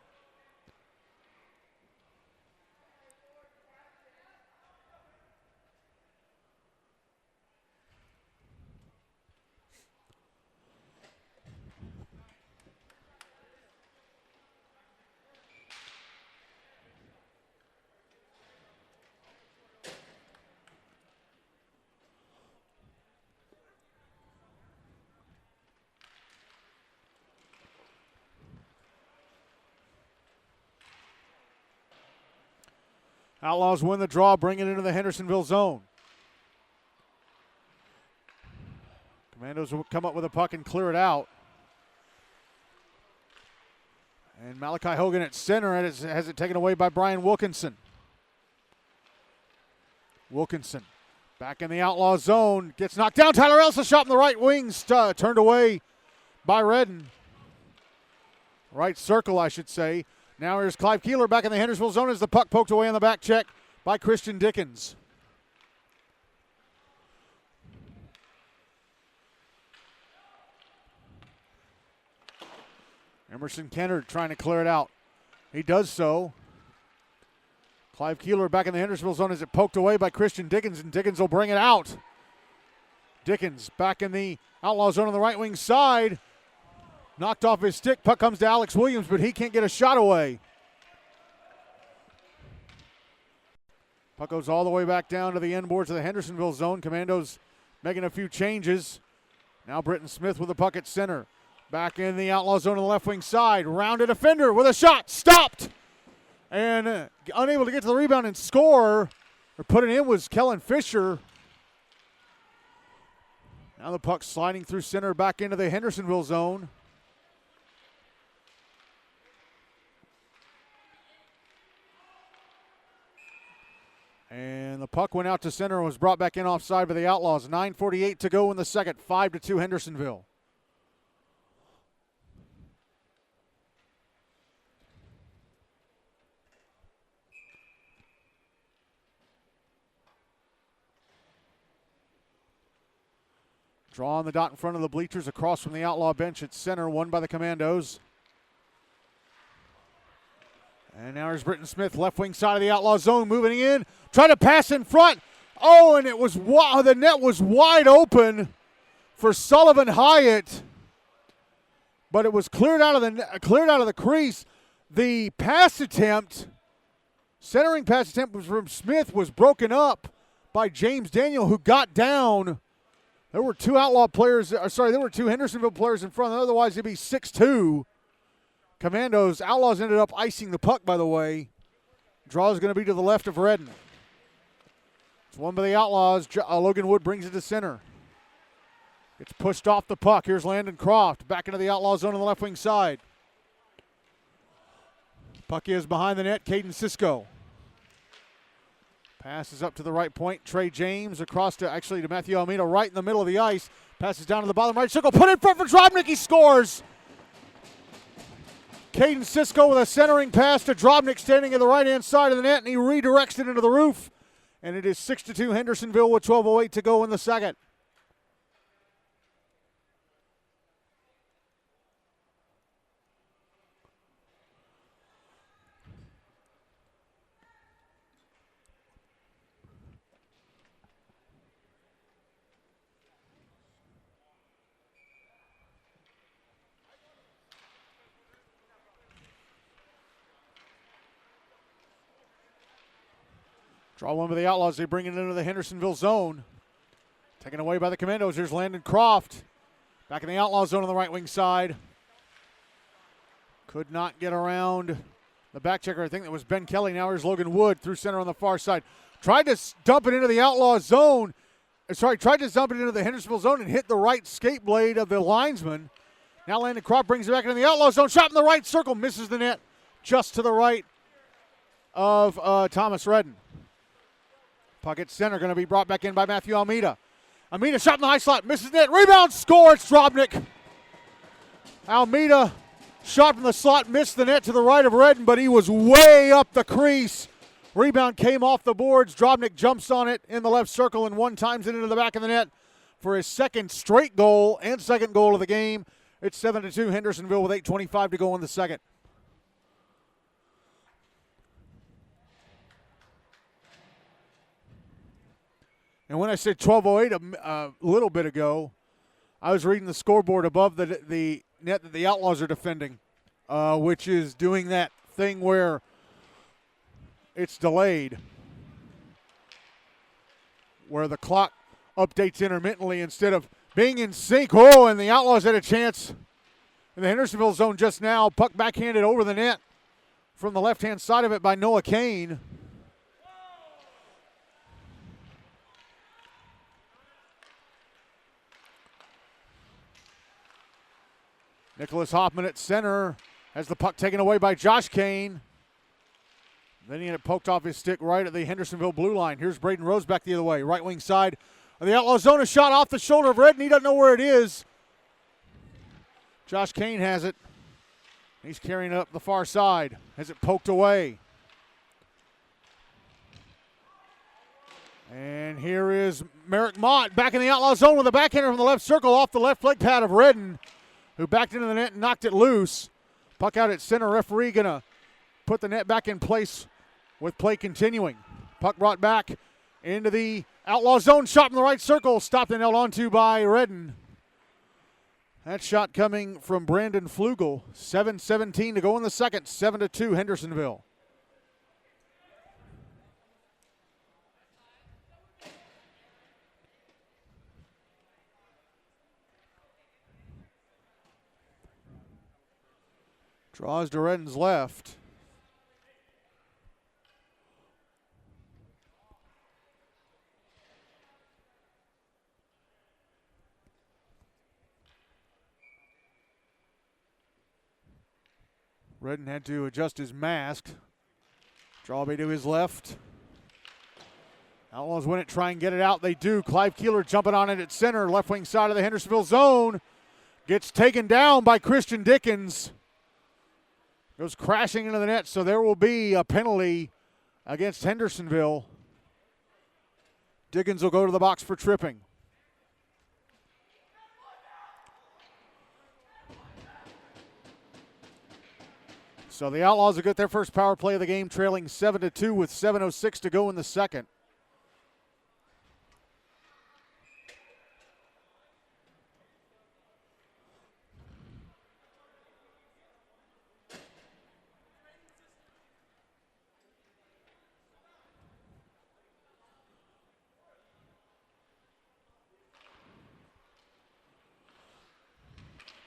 Outlaws win the draw, bring it into the Hendersonville zone. Commandos will come up with a puck and clear it out. And Malachi Hogan at center has it taken away by Brian Wilkinson. Wilkinson back in the Outlaw zone. Gets knocked down. Tyler Elsa shot in the right wings. Turned away by Redden. Right circle, I should say. Now here's Clive Keeler back in the Hendersonville zone as the puck poked away on the back check by Christian Dickens. Emerson Kennard trying to clear it out. He does so. Clive Keeler back in the Hendersonville zone as it poked away by Christian Dickens, and Dickens will bring it out. Dickens back in the Outlaw zone on the right wing side. Knocked off his stick. Puck comes to Alex Williams, but he can't get a shot away. Puck goes all the way back down to the end boards of the Hendersonville zone. Commandos making a few changes. Now Britton Smith with the puck at center. Back in the Outlaw zone on the left wing side. Rounded defender with a shot. Stopped. And unable to get to the rebound and score, or put it in, was Kellen Fisher. Now the puck sliding through center back into the Hendersonville zone. And the puck went out to center and was brought back in offside by the Outlaws. 9:48 to go in the second. 5-2 Hendersonville. Draw on the dot in front of the bleachers across from the Outlaw bench at center, won by the Commandos. And now here's Britton Smith, left wing side of the Outlaw zone, moving in, trying to pass in front. Oh, and it was the net was wide open for Sullivan Hyatt, but it was cleared out of the crease. The pass attempt, centering pass attempt was from Smith, was broken up by James Daniel, who got down. There were two there were two Hendersonville players in front. Otherwise, it'd be 6-2. Commandos, Outlaws ended up icing the puck, by the way. Draw is going to be to the left of Redden. It's won by the Outlaws. Logan Wood brings it to center. It's pushed off the puck. Here's Landon Croft back into the Outlaw zone on the left wing side. Puck is behind the net. Caden Cisco. Passes up to the right point. Trey James across to Matthew Almeida right in the middle of the ice. Passes down to the bottom right circle. Put in front for Drobnik. He scores. Caden Cisco with a centering pass to Drobnik standing at the right-hand side of the net, and he redirects it into the roof. And it is 6-2 Hendersonville with 12:08 to go in the second. Draw one by the Outlaws. They bring it into the Hendersonville zone. Taken away by the Commandos. Here's Landon Croft. Back in the Outlaw zone on the right wing side. Could not get around the back checker. I think that was Ben Kelly. Now here's Logan Wood through center on the far side. Tried to dump it into the Outlaw zone. Tried to dump it into the Hendersonville zone and hit the right skate blade of the linesman. Now Landon Croft brings it back into the Outlaw zone. Shot in the right circle. Misses the net just to the right of Thomas Redden. Puck at center, going to be brought back in by Matthew Almeida. Almeida shot in the high slot, misses net, rebound, score, it's Drobnik. Almeida shot from the slot, missed the net to the right of Redden, but he was way up the crease. Rebound came off the boards. Drobnik jumps on it in the left circle and one times it into the back of the net for his second straight goal and second goal of the game. It's 7-2 Hendersonville with 8:25 to go in the second. And when I said 12:08 a little bit ago, I was reading the scoreboard above the net that the Outlaws are defending, which is doing that thing where it's delayed, where the clock updates intermittently instead of being in sync. Oh, and the Outlaws had a chance in the Hendersonville zone just now. Puck backhanded over the net from the left-hand side of it by Noah Kane. Nicholas Hoffman at center has the puck taken away by Josh Kane. Then he had it poked off his stick right at the Hendersonville blue line. Here's Braden Rose back the other way. Right wing side of the Outlaw zone. A shot off the shoulder of Redden. He doesn't know where it is. Josh Kane has it. He's carrying it up the far side. Has it poked away. And here is Merrick Mott back in the Outlaw zone with a backhander from the left circle off the left leg pad of Redden, who backed into the net and knocked it loose. Puck out at center. Referee going to put the net back in place with play continuing. Puck brought back into the Outlaw zone. Shot in the right circle. Stopped and held onto by Redden. That shot coming from Brandon Flugel. 7:17 to go in the second. 7-2 Hendersonville. Draws to Redden's left. Redden had to adjust his mask. Draw to his left. Outlaws win it, try and get it out. They do. Clive Keeler jumping on it at center, left wing side of the Hendersonville zone. Gets taken down by Christian Dickens. Goes crashing into the net, so there will be a penalty against Hendersonville. Dickens will go to the box for tripping. So the Outlaws will get their first power play of the game, trailing 7-2 with 7:06 to go in the second.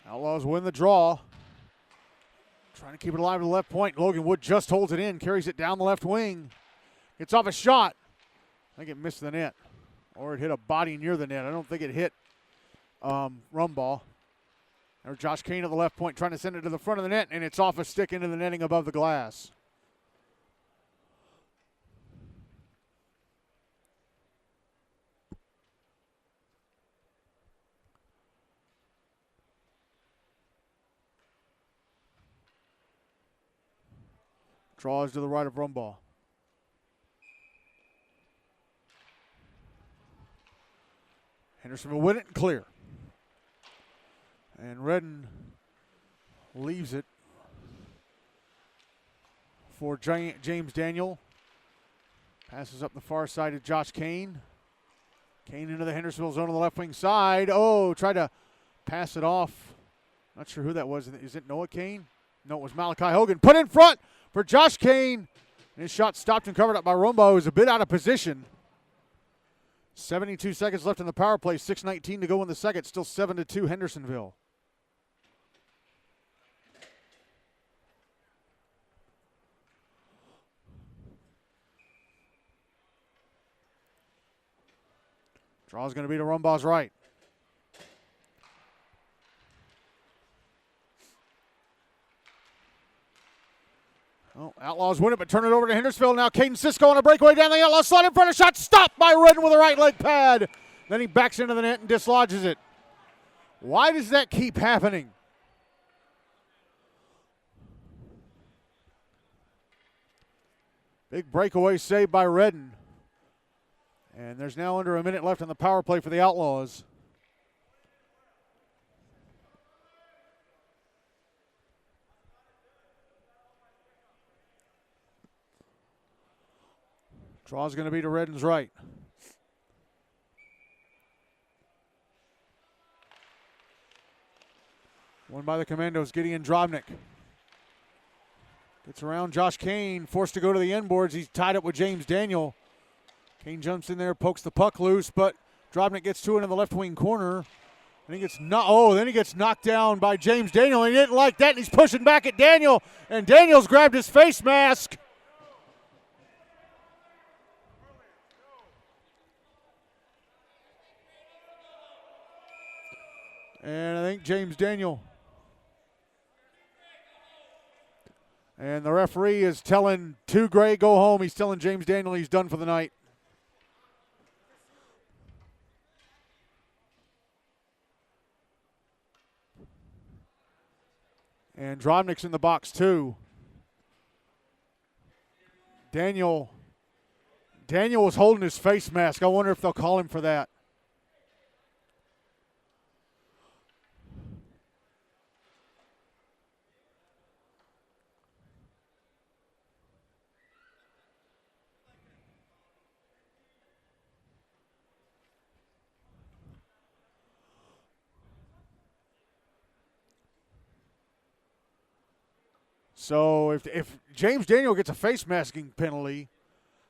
Outlaws win the draw. Trying to keep it alive to the left point. Logan Wood just holds it in, carries it down the left wing. Gets off a shot. I think it missed the net. Or it hit a body near the net. I don't think it hit Rumball. There's Josh Kane at the left point trying to send it to the front of the net, and it's off a stick into the netting above the glass. Draws to the right of Rumball. Hendersonville win it and clear. And Redden leaves it for James Daniel. Passes up the far side to Josh Kane. Kane into the Hendersonville zone on the left wing side. Oh, tried to pass it off. Not sure who that was. Is it Noah Kane? No, it was Malachi Hogan. Put in front for Josh Kane. His shot stopped and covered up by Rumbo, who was a bit out of position. 72 seconds left in the power play. 6:19 to go in the second. Still 7-2 Hendersonville. Draw's going to be to Rumbaugh's right. Oh, Outlaws win it, but turn it over to Hendersonville. Now Caden Sisko on a breakaway down the Outlaws slot in front of shot. Stopped by Redden with a right leg pad. Then he backs into the net and dislodges it. Why does that keep happening? Big breakaway save by Redden. And there's now under a minute left in the power play for the Outlaws. Draw's going to be to Redden's right. Won by the Commandos, Gideon Drobnik. Gets around Josh Kane, forced to go to the end boards. He's tied up with James Daniel. Kane jumps in there, pokes the puck loose, but Drobnik gets to it in the left wing corner. And he gets then he gets knocked down by James Daniel. He didn't like that, and he's pushing back at Daniel. And Daniel's grabbed his face mask. And I think James Daniel And the referee is telling Two Gray, go home. He's telling James Daniel he's done for the night. And Drobnik's in the box too. Daniel was holding his face mask. I wonder if they'll call him for that. So if James Daniel gets a face masking penalty,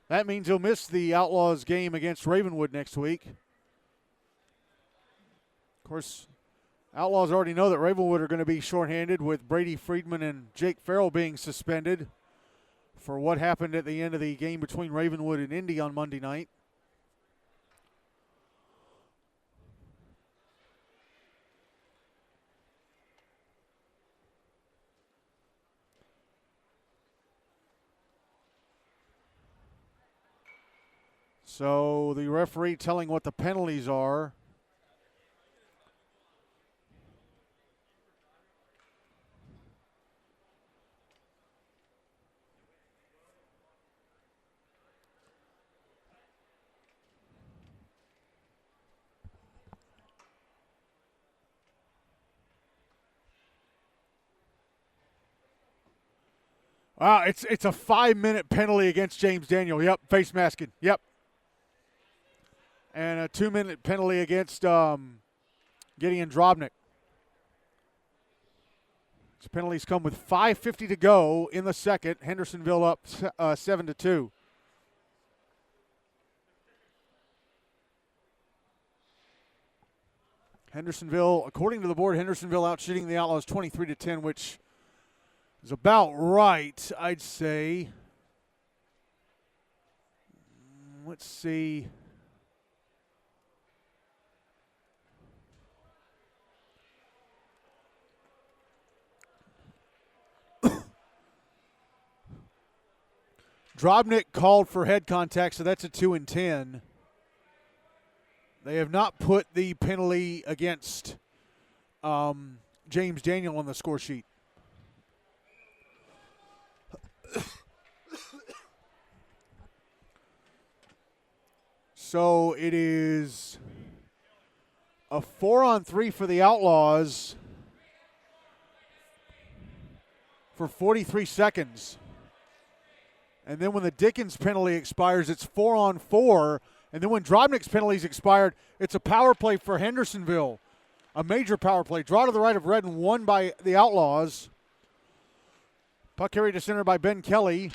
that means he'll miss the Outlaws game against Ravenwood next week. Of course, Outlaws already know that Ravenwood are going to be shorthanded with Brady Friedman and Jake Farrell being suspended for what happened at the end of the game between Ravenwood and Indy on Monday night. So the referee telling what the penalties are. It's a 5-minute penalty against James Daniel. Yep, face masking. Yep. And a 2-minute penalty against Gideon Drobnik. These penalties come with 5:50 to go in the second. Hendersonville up 7-2. Hendersonville, according to the board, Hendersonville out shooting the Outlaws 23-10, which is about right, I'd say. Let's see. Drobnik called for head contact, so that's a 2 and 10. They have not put the penalty against James Daniel on the score sheet. So it is a 4-on-3 for the Outlaws for 43 seconds. And then when the Dickens penalty expires, it's 4-on-4. And then when Drobnik's penalties expired, it's a power play for Hendersonville. A major power play. Draw to the right of red and won by the Outlaws. Puck carried to center by Ben Kelly.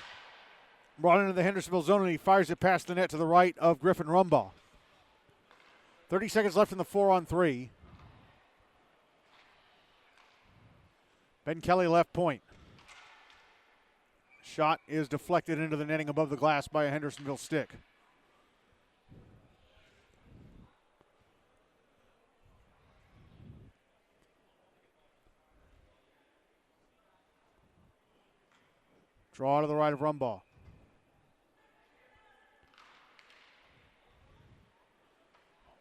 Brought into the Hendersonville zone, and he fires it past the net to the right of Griffin Rumbaugh. 30 seconds left in the 4-on-3. Ben Kelly left point. Shot is deflected into the netting above the glass by a Hendersonville stick. Draw to the right of Rumbaugh.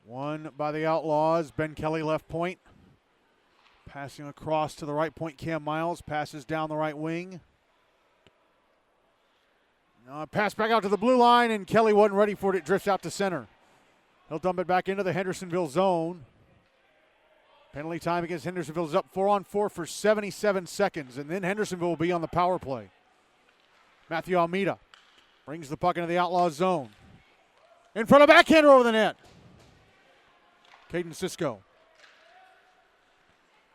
One by the Outlaws. Ben Kelly left point. Passing across to the right point, Cam Miles passes down the right wing. Pass back out to the blue line, and Kelly wasn't ready for it. It drifts out to center. He'll dump it back into the Hendersonville zone. Penalty time against Hendersonville is up 4-on-4 for 77 seconds, and then Hendersonville will be on the power play. Matthew Almeida brings the puck into the Outlaws zone. In front of backhander over the net. Caden Cisco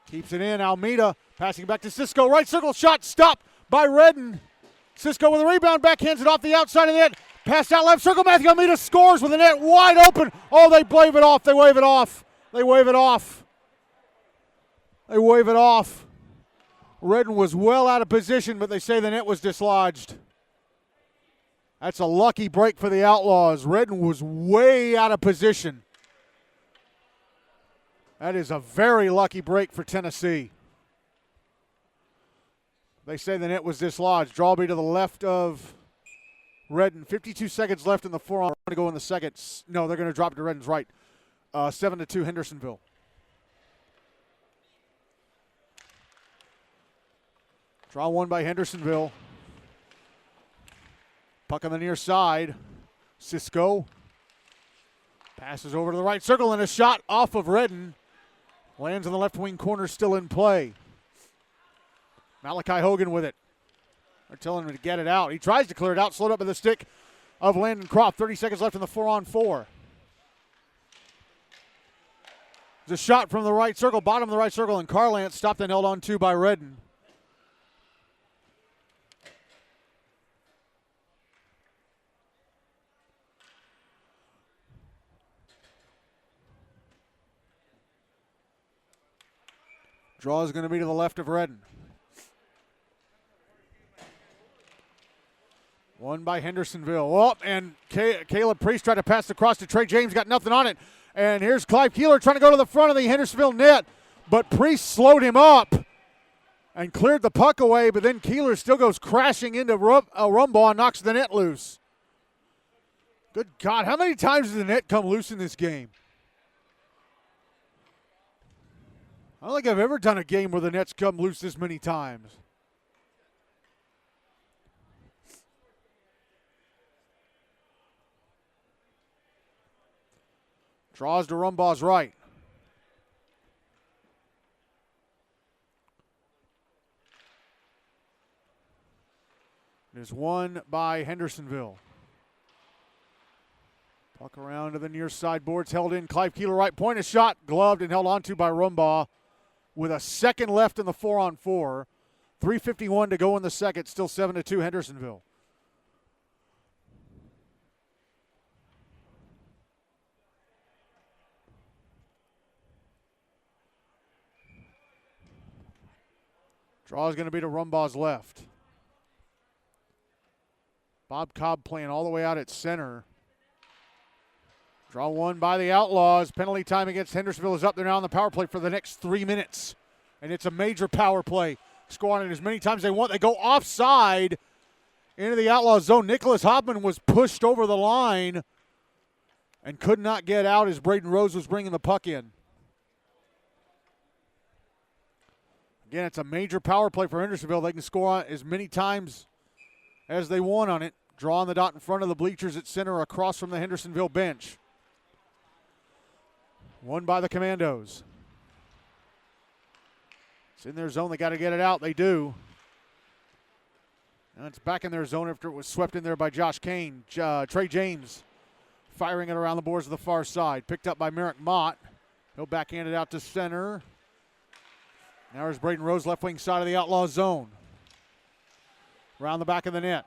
keeps it in. Almeida passing back to Cisco. Right circle shot stopped by Redden. Cisco with a rebound, backhands it off the outside of the net. Pass out left circle. Matthew Almeida scores with the net wide open. Oh, they wave it off. They wave it off. They wave it off. They wave it off. Redden was well out of position, but they say the net was dislodged. That's a lucky break for the Outlaws. Redden was way out of position. That is a very lucky break for Tennessee. They say the net was dislodged. Draw will be to the left of Redden. 52 seconds left in the 4-on. Going to go in the second. No, they're going to drop it to Redden's right. 7-2 Hendersonville. Draw one by Hendersonville. Puck on the near side. Cisco passes over to the right circle, and a shot off of Redden. Lands in the left wing corner, still in play. Malachi Hogan with it. They're telling him to get it out. He tries to clear it out, slowed up by the stick of Landon Croft. 30 seconds left in the 4-on-4. There's a shot from the right circle, bottom of the right circle, and Carlance stopped and held on to by Redden. Draw is going to be to the left of Redden. One by Hendersonville. Oh, and Caleb Priest tried to pass across to Trey James, got nothing on it. And here's Clive Keeler trying to go to the front of the Hendersonville net, but Priest slowed him up and cleared the puck away, but then Keeler still goes crashing into Rumbaugh and knocks the net loose. Good God, how many times does the net come loose in this game? I don't think I've ever done a game where the net's come loose this many times. Draws to Rumbaugh's right. There's one by Hendersonville. Puck around to the near side boards, held in. Clive Keeler right point, a shot, gloved and held onto by Rumbaugh. With a second left in the 4-on-4. 3:51 to go in the second, still 7-2 Hendersonville. Draw is going to be to Rumbaugh's left. Bob Cobb playing all the way out at center. Draw one by the Outlaws. Penalty time against Hendersonville is up there now on the power play for the next 3 minutes. And it's a major power play. Score on it as many times as they want. They go offside into the Outlaws zone. Nicholas Hoffman was pushed over the line and could not get out as Braden Rose was bringing the puck in. Again, it's a major power play for Hendersonville. They can score on it as many times as they want on it. Draw on the dot in front of the bleachers at center across from the Hendersonville bench. One by the Commandos. It's in their zone. They got to get it out. They do. And it's back in their zone after it was swept in there by Josh Kane. Trey James firing it around the boards of the far side. Picked up by Merrick Mott. He'll backhand it out to center. Now there's Braden Rose, left wing side of the Outlaw zone. Around the back of the net.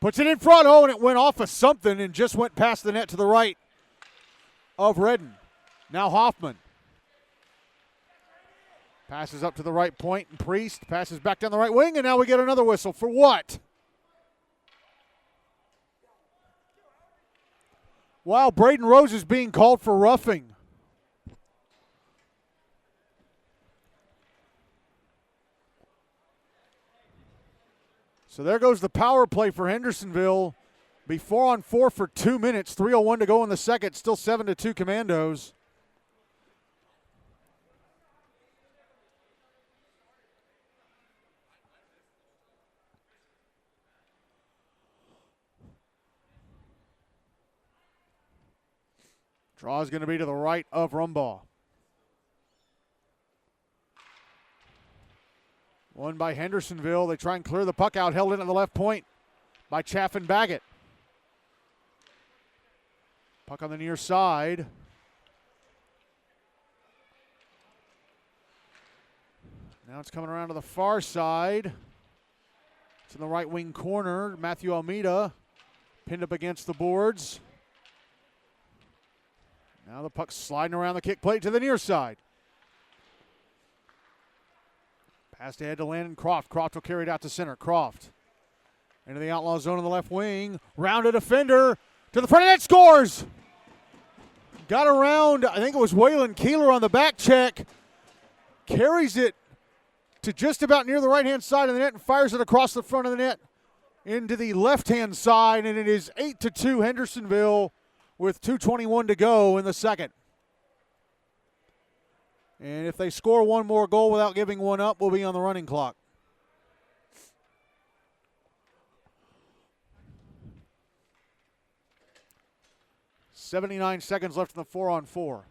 Puts it in front. Oh, and it went off of something and just went past the net to the right of Redden. Now Hoffman. Passes up to the right point, and Priest passes back down the right wing, and now we get another whistle. For what? Wow, Braden Rose is being called for roughing. So there goes the power play for Hendersonville. Be 4-on-4 for 2 minutes. 3:01 to go in the second. Still 7-2 Commandos. Draw is going to be to the right of Rumbaugh. One by Hendersonville. They try and clear the puck out. Held in at the left point by Chaffin Baggett. Puck on the near side. Now it's coming around to the far side. It's in the right wing corner. Matthew Almeida pinned up against the boards. Now the puck's sliding around the kick plate to the near side. Pass ahead to Landon Croft. Croft will carry it out to center. Croft into the Outlaw zone on the left wing. Rounded defender to the front of net. Scores! Got around, I think it was Waylon Keeler on the back check. Carries it to just about near the right-hand side of the net and fires it across the front of the net into the left-hand side, and it is 8-2 Hendersonville with 2:21 to go in the second. And if they score one more goal without giving one up, we'll be on the running clock. .79 seconds left in the 4-on-4.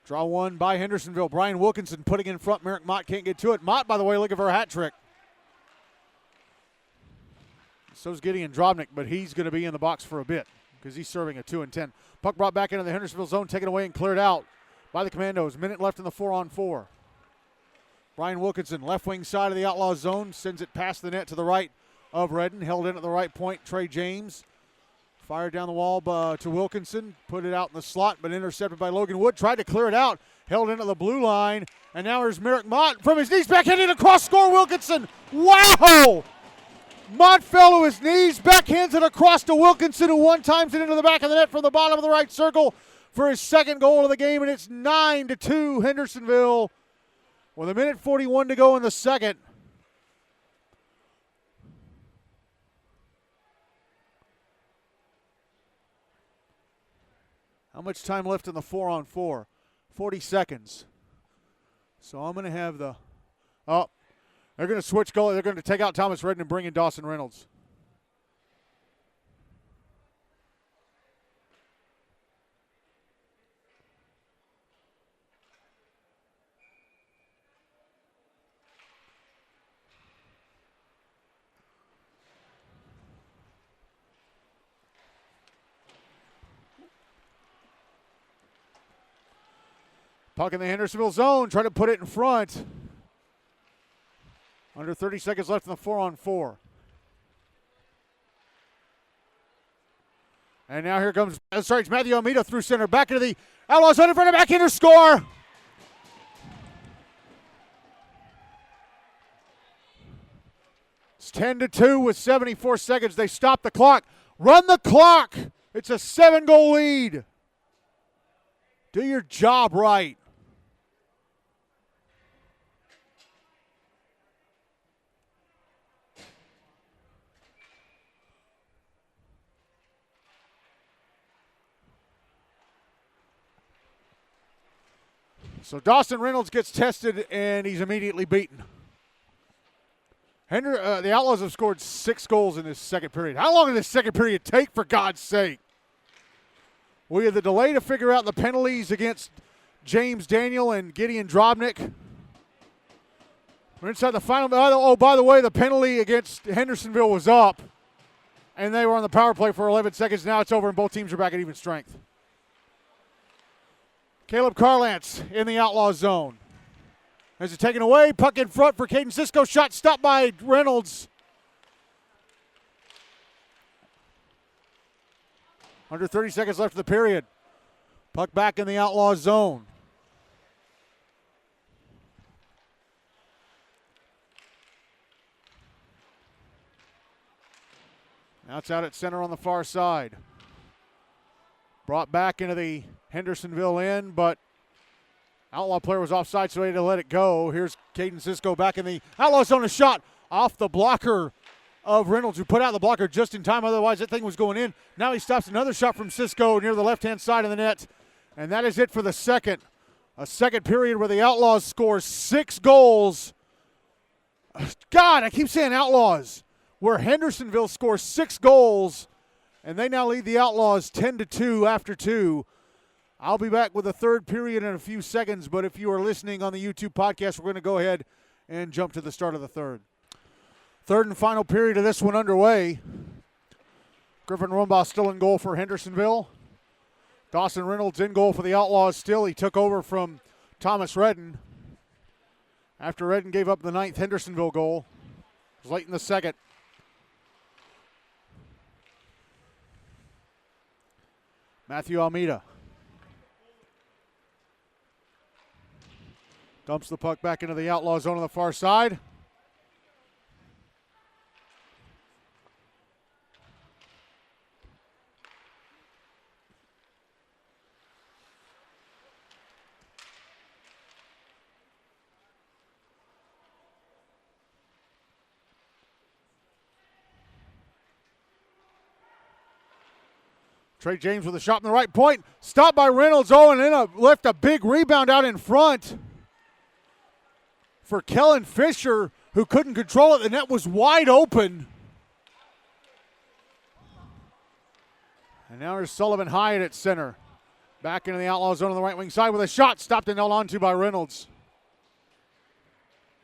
Draw one by Hendersonville. Brian Wilkinson putting in front. Merrick Mott can't get to it. Mott, by the way, looking for a hat trick. So's Gideon Drobnik, but he's going to be in the box for a bit because he's serving a 2-10. Puck brought back into the Hendersonville zone, taken away and cleared out by the Commandos. Minute left in the 4-on-4. Brian Wilkinson, left wing side of the Outlaws zone, sends it past the net to the right of Redden. Held in at the right point, Trey James. Fired down the wall to Wilkinson. Put it out in the slot, but intercepted by Logan Wood. Tried to clear it out. Held into the blue line. And now here's Merrick Mott from his knees. Backhanded across, score Wilkinson. Wow! Mott fell to his knees. Backhands it across to Wilkinson, who one times it into the back of the net from the bottom of the right circle for his second goal of the game. And it's 9-2 Hendersonville with 1:41 to go in the second. How much time left in the 4-on-4? 40 seconds. So I'm going to have the... Oh, they're going to switch goal. They're going to take out Thomas Redden and bring in Dawson Reynolds. Puck in the Hendersonville zone, trying to put it in front. Under 30 seconds left in the 4-on-4. And now here comes, it's Matthew Almeida through center, back into the Outlaws on in front of backhander, score! It's 10-2 with 74 seconds. They stop the clock. Run the clock! It's a 7-goal lead. Do your job right. So Dawson Reynolds gets tested, and he's immediately beaten. The Outlaws have scored 6 goals in this second period. How long did this second period take, for God's sake? We had the delay to figure out the penalties against James Daniel and Gideon Drobnik. We're inside the final. Oh, by the way, the penalty against Hendersonville was up, and they were on the power play for 11 seconds. Now it's over, and both teams are back at even strength. Caleb Carlance in the Outlaw zone. As it's taken away, puck in front for Caden Cisco. Shot stopped by Reynolds. Under 30 seconds left of the period. Puck back in the Outlaw zone. Now it's out at center on the far side. Brought back into the Hendersonville end, but Outlaw player was offside, so he had to let it go. Here's Caden Cisco back in the Outlaw zone. A shot off the blocker of Reynolds, who put out the blocker just in time. Otherwise, that thing was going in. Now he stops another shot from Cisco near the left-hand side of the net. And that is it for the second. A second period where the Outlaws score 6 goals. God, I keep saying Outlaws. Where Hendersonville scores 6 goals, and they now lead the Outlaws 10-2 after 2. I'll be back with the third period in a few seconds, but if you are listening on the YouTube podcast, we're going to go ahead and jump to the start of the third. Third and final period of this one underway. Griffin Rumbaugh still in goal for Hendersonville. Dawson Reynolds in goal for the Outlaws still. He took over from Thomas Redden after Redden gave up the 9th Hendersonville goal. It was late in the second. Matthew Almeida dumps the puck back into the Outlaw zone on the far side. Trey James with a shot from the right point. Stopped by Reynolds. Oh, and then left a big rebound out in front for Kellen Fisher, who couldn't control it. The net was wide open. And now there's Sullivan Hyatt at center. Back into the Outlaw zone on the right wing side with a shot stopped and held onto by Reynolds.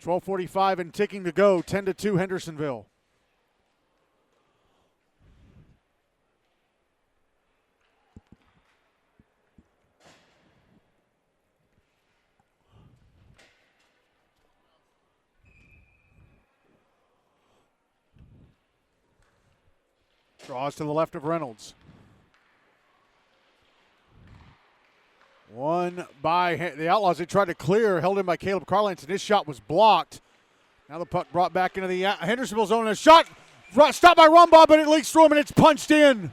12:45 and ticking to go. 10-2 Hendersonville. Draws to the left of Reynolds. One by the Outlaws. They tried to clear, held in by Caleb Carlance, and his shot was blocked. Now the puck brought back into the Hendersonville zone. And a shot stopped by Rumbaugh, but it leaks through him and it's punched in.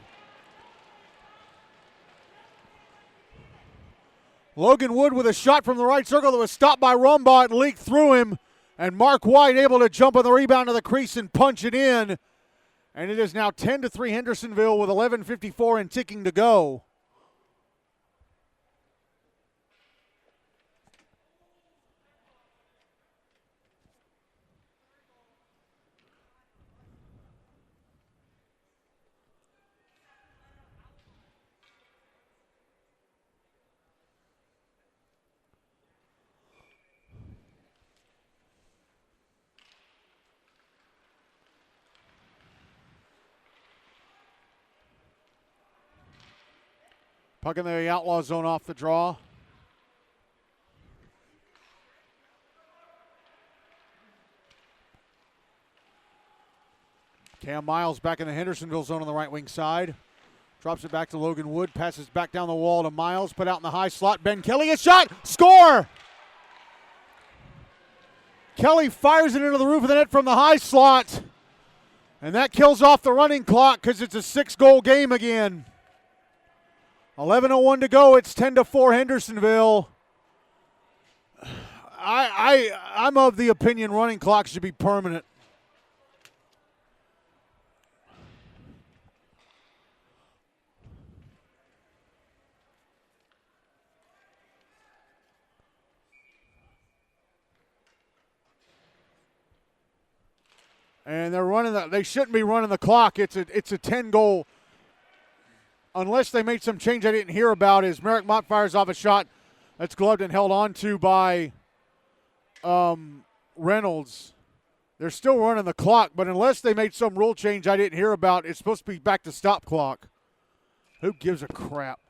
Logan Wood with a shot from the right circle that was stopped by Rumbaugh. It leaked through him, and Mark White able to jump on the rebound to the crease and punch it in. And it is now 10-3 Hendersonville with 11:54 and ticking to go. Puck in the Outlaw zone off the draw. Cam Miles back in the Hendersonville zone on the right wing side. Drops it back to Logan Wood. Passes back down the wall to Miles. Put out in the high slot. Ben Kelly, a shot. Score! Kelly fires it into the roof of the net from the high slot. And that kills off the running clock because it's a 6-goal game again. 11:01 to go. It's 10-4 Hendersonville. I'm of the opinion running clock should be permanent. And they're running they shouldn't be running the clock. It's a 10-goal. Unless they made some change I didn't hear about, is Merrick Mott fires off a shot that's gloved and held on to by Reynolds. They're still running the clock, but unless they made some rule change I didn't hear about, it's supposed to be back to stop clock. Who gives a crap?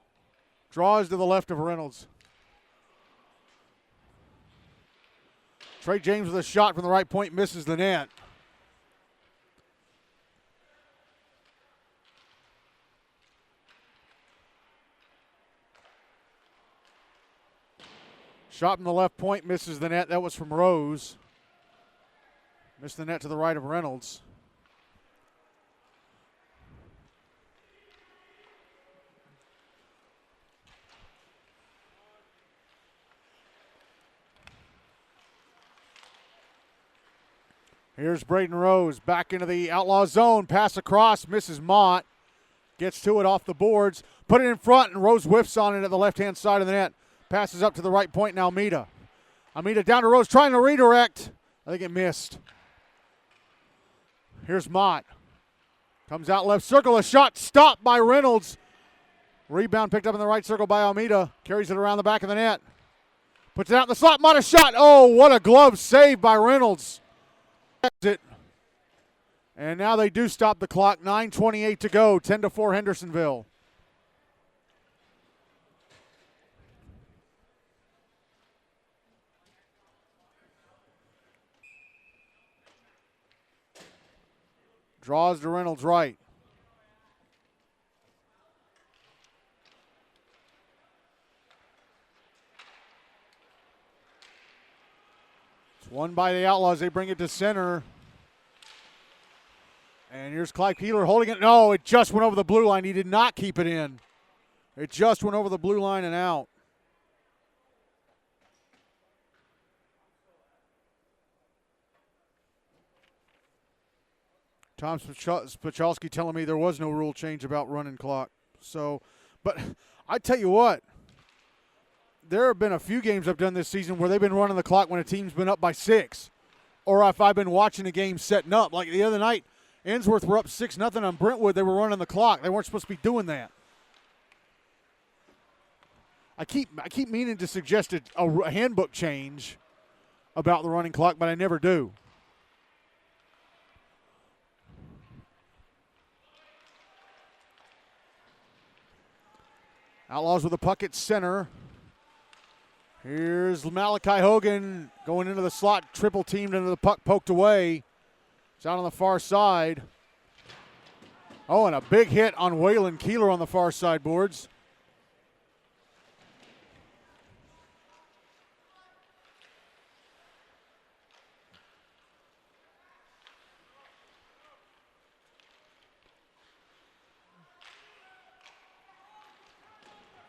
Draws to the left of Reynolds. Trey James with a shot from the right point, misses the net. Shot from the left point, misses the net. That was from Rose. Missed the net to the right of Reynolds. Here's Braden Rose back into the Outlaw zone. Pass across, misses Mott. Gets to it off the boards. Put it in front, and Rose whiffs on it at the left-hand side of the net. Passes up to the right point, now Almeida. Almeida down to Rose, trying to redirect. I think it missed. Here's Mott. Comes out left circle, a shot stopped by Reynolds. Rebound picked up in the right circle by Almeida. Carries it around the back of the net. Puts it out in the slot, Mott a shot. Oh, what a glove save by Reynolds. It. And now they do stop the clock, 9:28 to go, 10-4 Hendersonville. Draws to Reynolds right. It's won by the Outlaws. They bring it to center. And here's Clive Keeler holding it. No, it just went over the blue line. He did not keep it in. It just went over the blue line and out. Tom Spachalski telling me there was no rule change about running clock. So, but I tell you what, there have been a few games I've done this season where they've been running the clock when a team's been up by 6. Or if I've been watching a game setting up. Like the other night, Ainsworth were up 6-0 on Brentwood. They were running the clock. They weren't supposed to be doing that. I keep meaning to suggest a handbook change about the running clock, but I never do. Outlaws with the puck at center. Here's Malachi Hogan going into the slot, triple teamed into the puck, poked away. It's out on the far side. Oh, and a big hit on Waylon Keeler on the far side boards.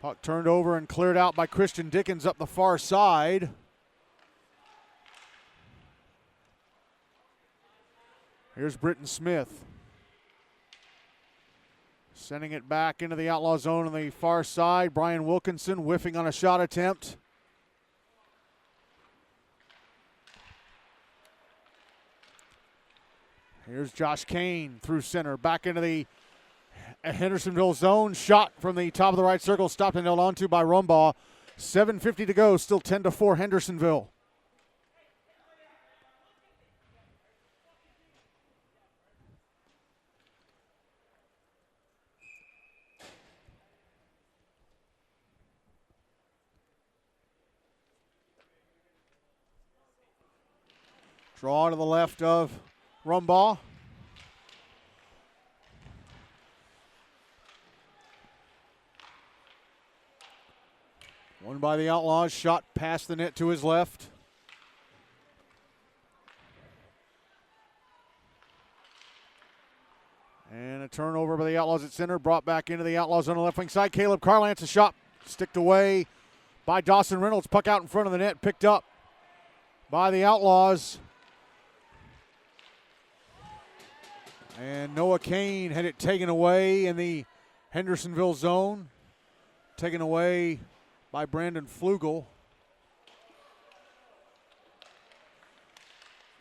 Puck turned over and cleared out by Christian Dickens up the far side. Here's Britton Smith. Sending it back into the outlaw zone on the far side. Brian Wilkinson whiffing on a shot attempt. Here's Josh Kane through center. Back into the Hendersonville zone. Shot from the top of the right circle. Stopped and held onto by Rumbaugh. 7:50 to go. Still 10-4 Hendersonville. Draw to the left of Rumbaugh. Won by the Outlaws. Shot past the net to his left. And a turnover by the Outlaws at center. Brought back into the Outlaws on the left wing side. Caleb Carlance, a shot sticked away by Dawson Reynolds. Puck out in front of the net. Picked up by the Outlaws. And Noah Kane had it taken away in the Hendersonville zone. Taken away by Brandon Flugel.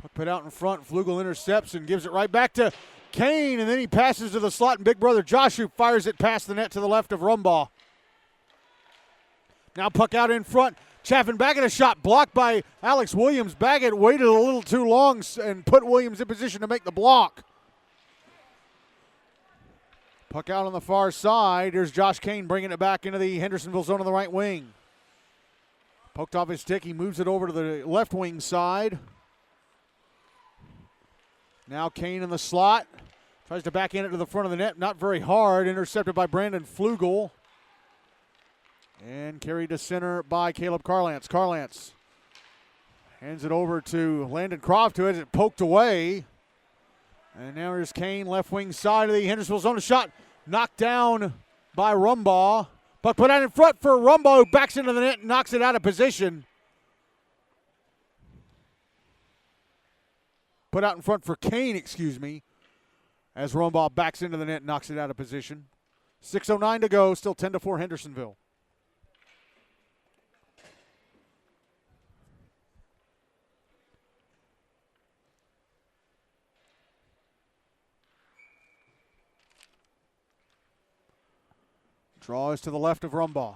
Puck put out in front. Flugel intercepts and gives it right back to Kane. And then he passes to the slot, and big brother Joshua fires it past the net to the left of Rumbaugh. Now puck out in front. Chaffin back at a shot blocked by Alex Williams. Baggett waited a little too long and put Williams in position to make the block. Puck out on the far side. Here's Josh Kane bringing it back into the Hendersonville zone on the right wing. Poked off his stick. He moves it over to the left wing side. Now Kane in the slot. Tries to back in it to the front of the net. Not very hard. Intercepted by Brandon Flugel. And carried to center by Caleb Carlance. Carlance hands it over to Landon Croft, who has it poked away. And now here's Kane, left wing side of the Hendersonville zone. A shot knocked down by Rumbaugh. Puck put out in front for Rumbaugh, who backs into the net and knocks it out of position. Put out in front for Kane, as Rumbaugh backs into the net and knocks it out of position. 6:09 to go, still 10-4 Hendersonville. Draw is to the left of Rumbaugh.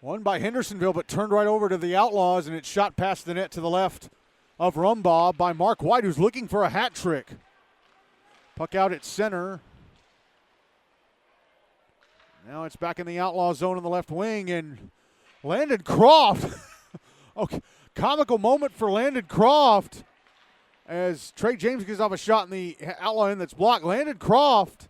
Won by Hendersonville, but turned right over to the Outlaws, and it's shot past the net to the left of Rumbaugh by Mark White, who's looking for a hat trick. Puck out at center. Now it's back in the Outlaw zone in the left wing, and Landon Croft. Okay, comical moment for Landon Croft as Trey James gives off a shot in the Outlaw end that's blocked. Landon Croft,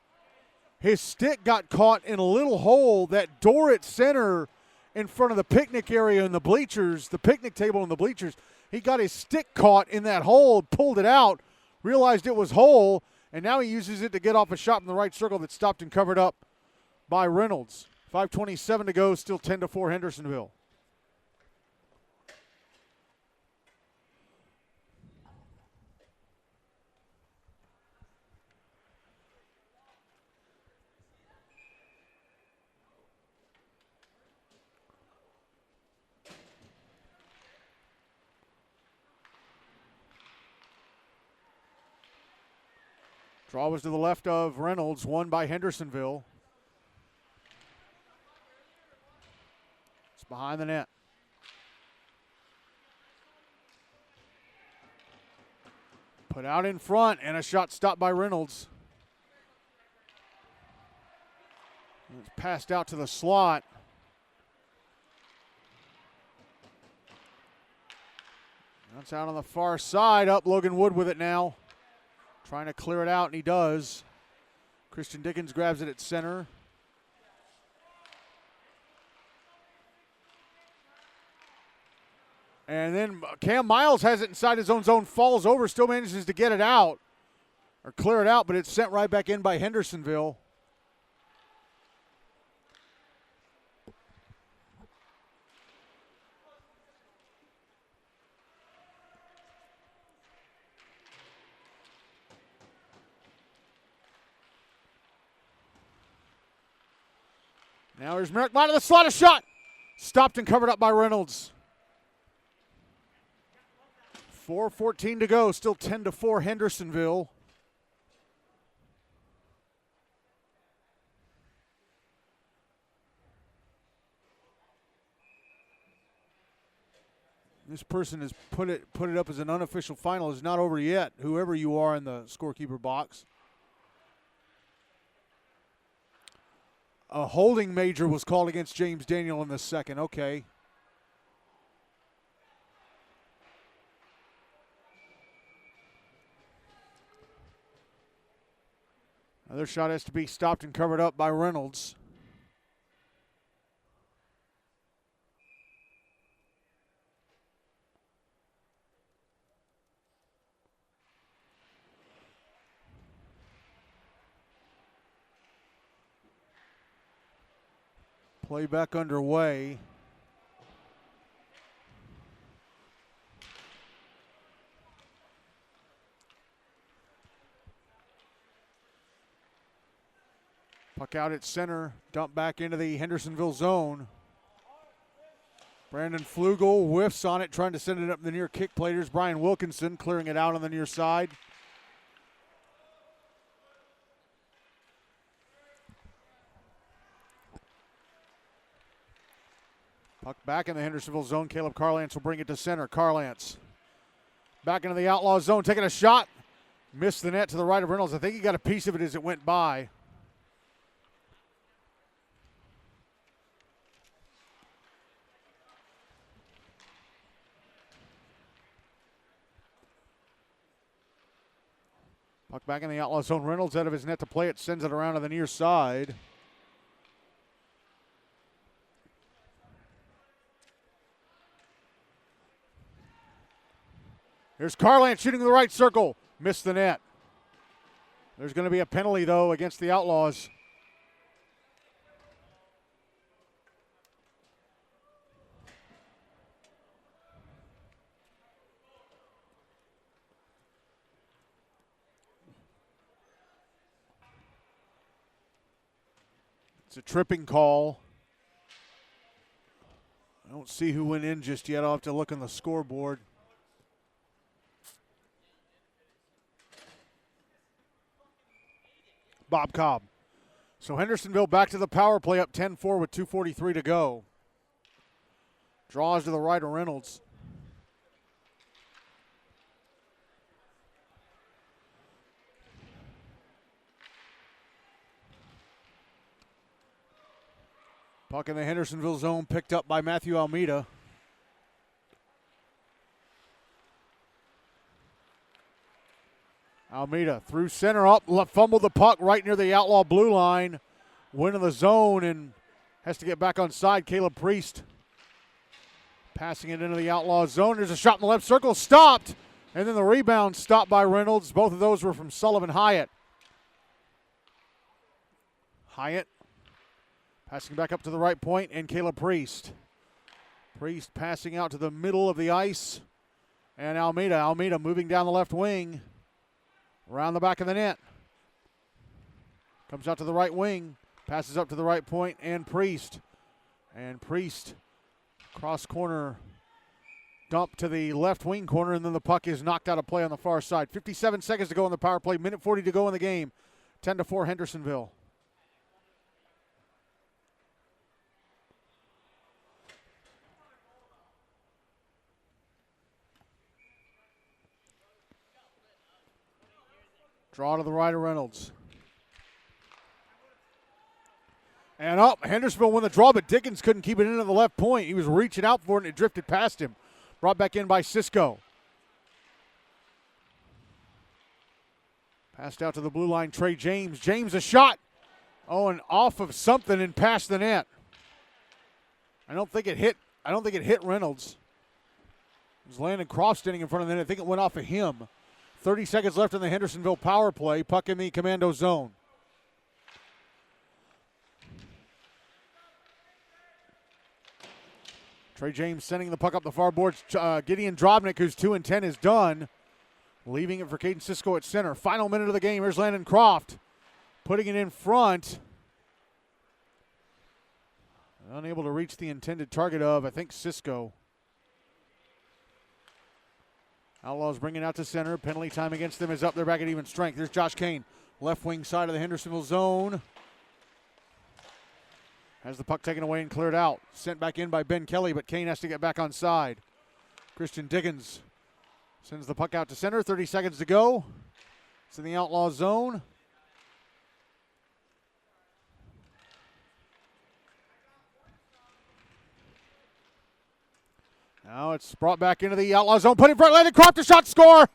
his stick got caught in a little hole, that door at center in front of the picnic area in the bleachers, the picnic table in the bleachers. He got his stick caught in that hole, pulled it out, realized it was whole, and now he uses it to get off a shot in the right circle that stopped and covered up by Reynolds. 5:27 to go, still 10-4 Hendersonville. Draw was to the left of Reynolds, won by Hendersonville. It's behind the net. Put out in front, and a shot stopped by Reynolds. It's passed out to the slot. That's out on the far side. Up Logan Wood with it now. Trying to clear it out, and he does. Christian Dickens grabs it at center. And then Cam Miles has it inside his own zone, falls over, still manages to get it out, or clear it out, but it's sent right back in by Hendersonville. Now here's Merrick Mott of the slot, a shot. Stopped and covered up by Reynolds. 4:14 to go, still 10-4 Hendersonville. This person has put it up as an unofficial final. It's not over yet, whoever you are in the scorekeeper box. A holding major was called against James Daniel in the second. Okay. Another shot has to be stopped and covered up by Reynolds. Play back underway. Puck out at center, dump back into the Hendersonville zone. Brandon Flugel whiffs on it, trying to send it up the near kick plate. Here's Brian Wilkinson clearing it out on the near side. Puck back in the Hendersonville zone. Caleb Carlance will bring it to center. Carlance back into the Outlaws zone, taking a shot. Missed the net to the right of Reynolds. I think he got a piece of it as it went by. Puck back in the Outlaw zone. Reynolds out of his net to play it. Sends it around to the near side. Here's Carland shooting the right circle. Missed the net. There's going to be a penalty, though, against the Outlaws. It's a tripping call. I don't see who went in just yet. I'll have to look on the scoreboard. Bob Cobb. So Hendersonville back to the power play, up 10-4 with 2:43 to go. Draws to the right of Reynolds. Puck in the Hendersonville zone, picked up by Matthew Almeida. Almeida through center, up, fumbled the puck right near the Outlaw blue line. Win in the zone and has to get back on side. Caleb Priest passing it into the Outlaw zone. There's a shot in the left circle, stopped, and then the rebound stopped by Reynolds. Both of those were from Sullivan Hyatt. Hyatt passing back up to the right point, and Caleb Priest. Priest passing out to the middle of the ice, and Almeida moving down the left wing. Around the back of the net. Comes out to the right wing. Passes up to the right point, and Priest. And Priest, cross corner, dump to the left wing corner, and then the puck is knocked out of play on the far side. 57 seconds to go in the power play. Minute 40 to go in the game. 10-4 Hendersonville. Draw to the right of Reynolds. And up, Hendersonville won the draw, but Dickens couldn't keep it into the left point. He was reaching out for it, and it drifted past him. Brought back in by Cisco. Passed out to the blue line, Trey James. James a shot. Oh, and off of something and past the net. I don't think it hit Reynolds. It was Landon Croft standing in front of the net. I think it went off of him. 30 seconds left in the Hendersonville power play. Puck in the Commando zone. Trey James sending the puck up the far boards. Gideon Drobnik, who's 2-10, is done. Leaving it for Caden Cisco at center. Final minute of the game. Here's Landon Croft. Putting it in front. Unable to reach the intended target of, I think, Cisco. Outlaws bringing out to center. Penalty time against them is up. They're back at even strength. There's Josh Kane. Left wing side of the Hendersonville zone. Has the puck taken away and cleared out. Sent back in by Ben Kelly, but Kane has to get back on side. Christian Dickens sends the puck out to center. 30 seconds to go. It's in the Outlaw zone. Now it's brought back into the Outlaw zone. Put in front. Landon Croft, a shot, score.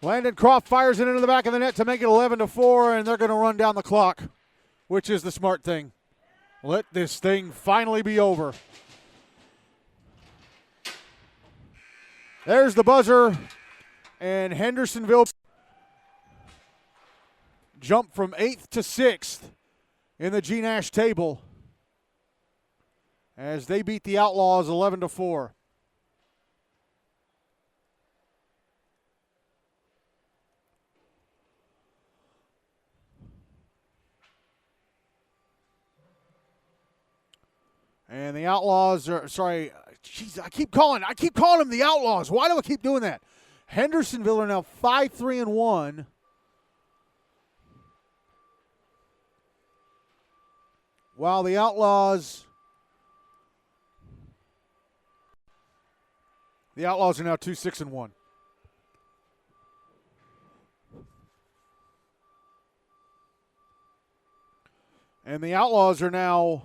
Landon Croft fires it into the back of the net to make it 11-4, and they're going to run down the clock, which is the smart thing. Let this thing finally be over. There's the buzzer, and Hendersonville jumped from 8th to 6th in the GNASH table as they beat the Outlaws 11-4. And the Outlaws are, sorry, geez, I keep calling them the Outlaws. Why do I keep doing that? Hendersonville are now 5-3-1. While the Outlaws are now 2-6-1. And the Outlaws are now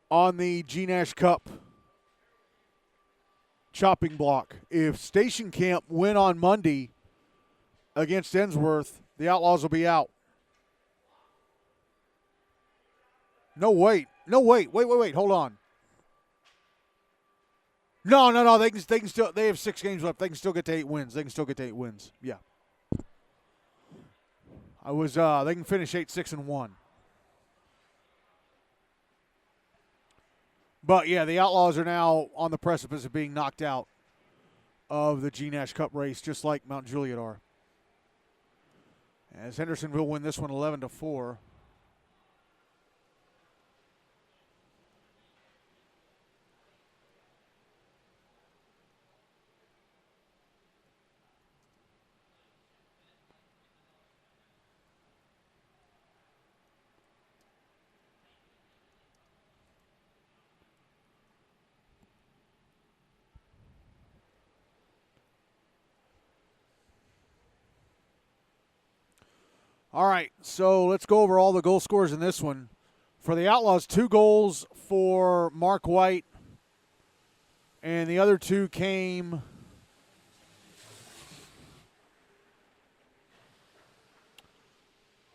on the GNASH Cup chopping block. If Station Camp win on Monday against Ensworth, the Outlaws will be out. Wait, hold on. No, they can still, they have 6 games left. They can still get to 8 wins. Yeah. They can finish 8-6-1. But, yeah, the Outlaws are now on the precipice of being knocked out of the GNASH Cup race, just like Mount Juliet are. As Hendersonville win this one 11-4. All right, so let's go over all the goal scorers in this one. For the Outlaws, 2 goals for Mark White, and the other 2 came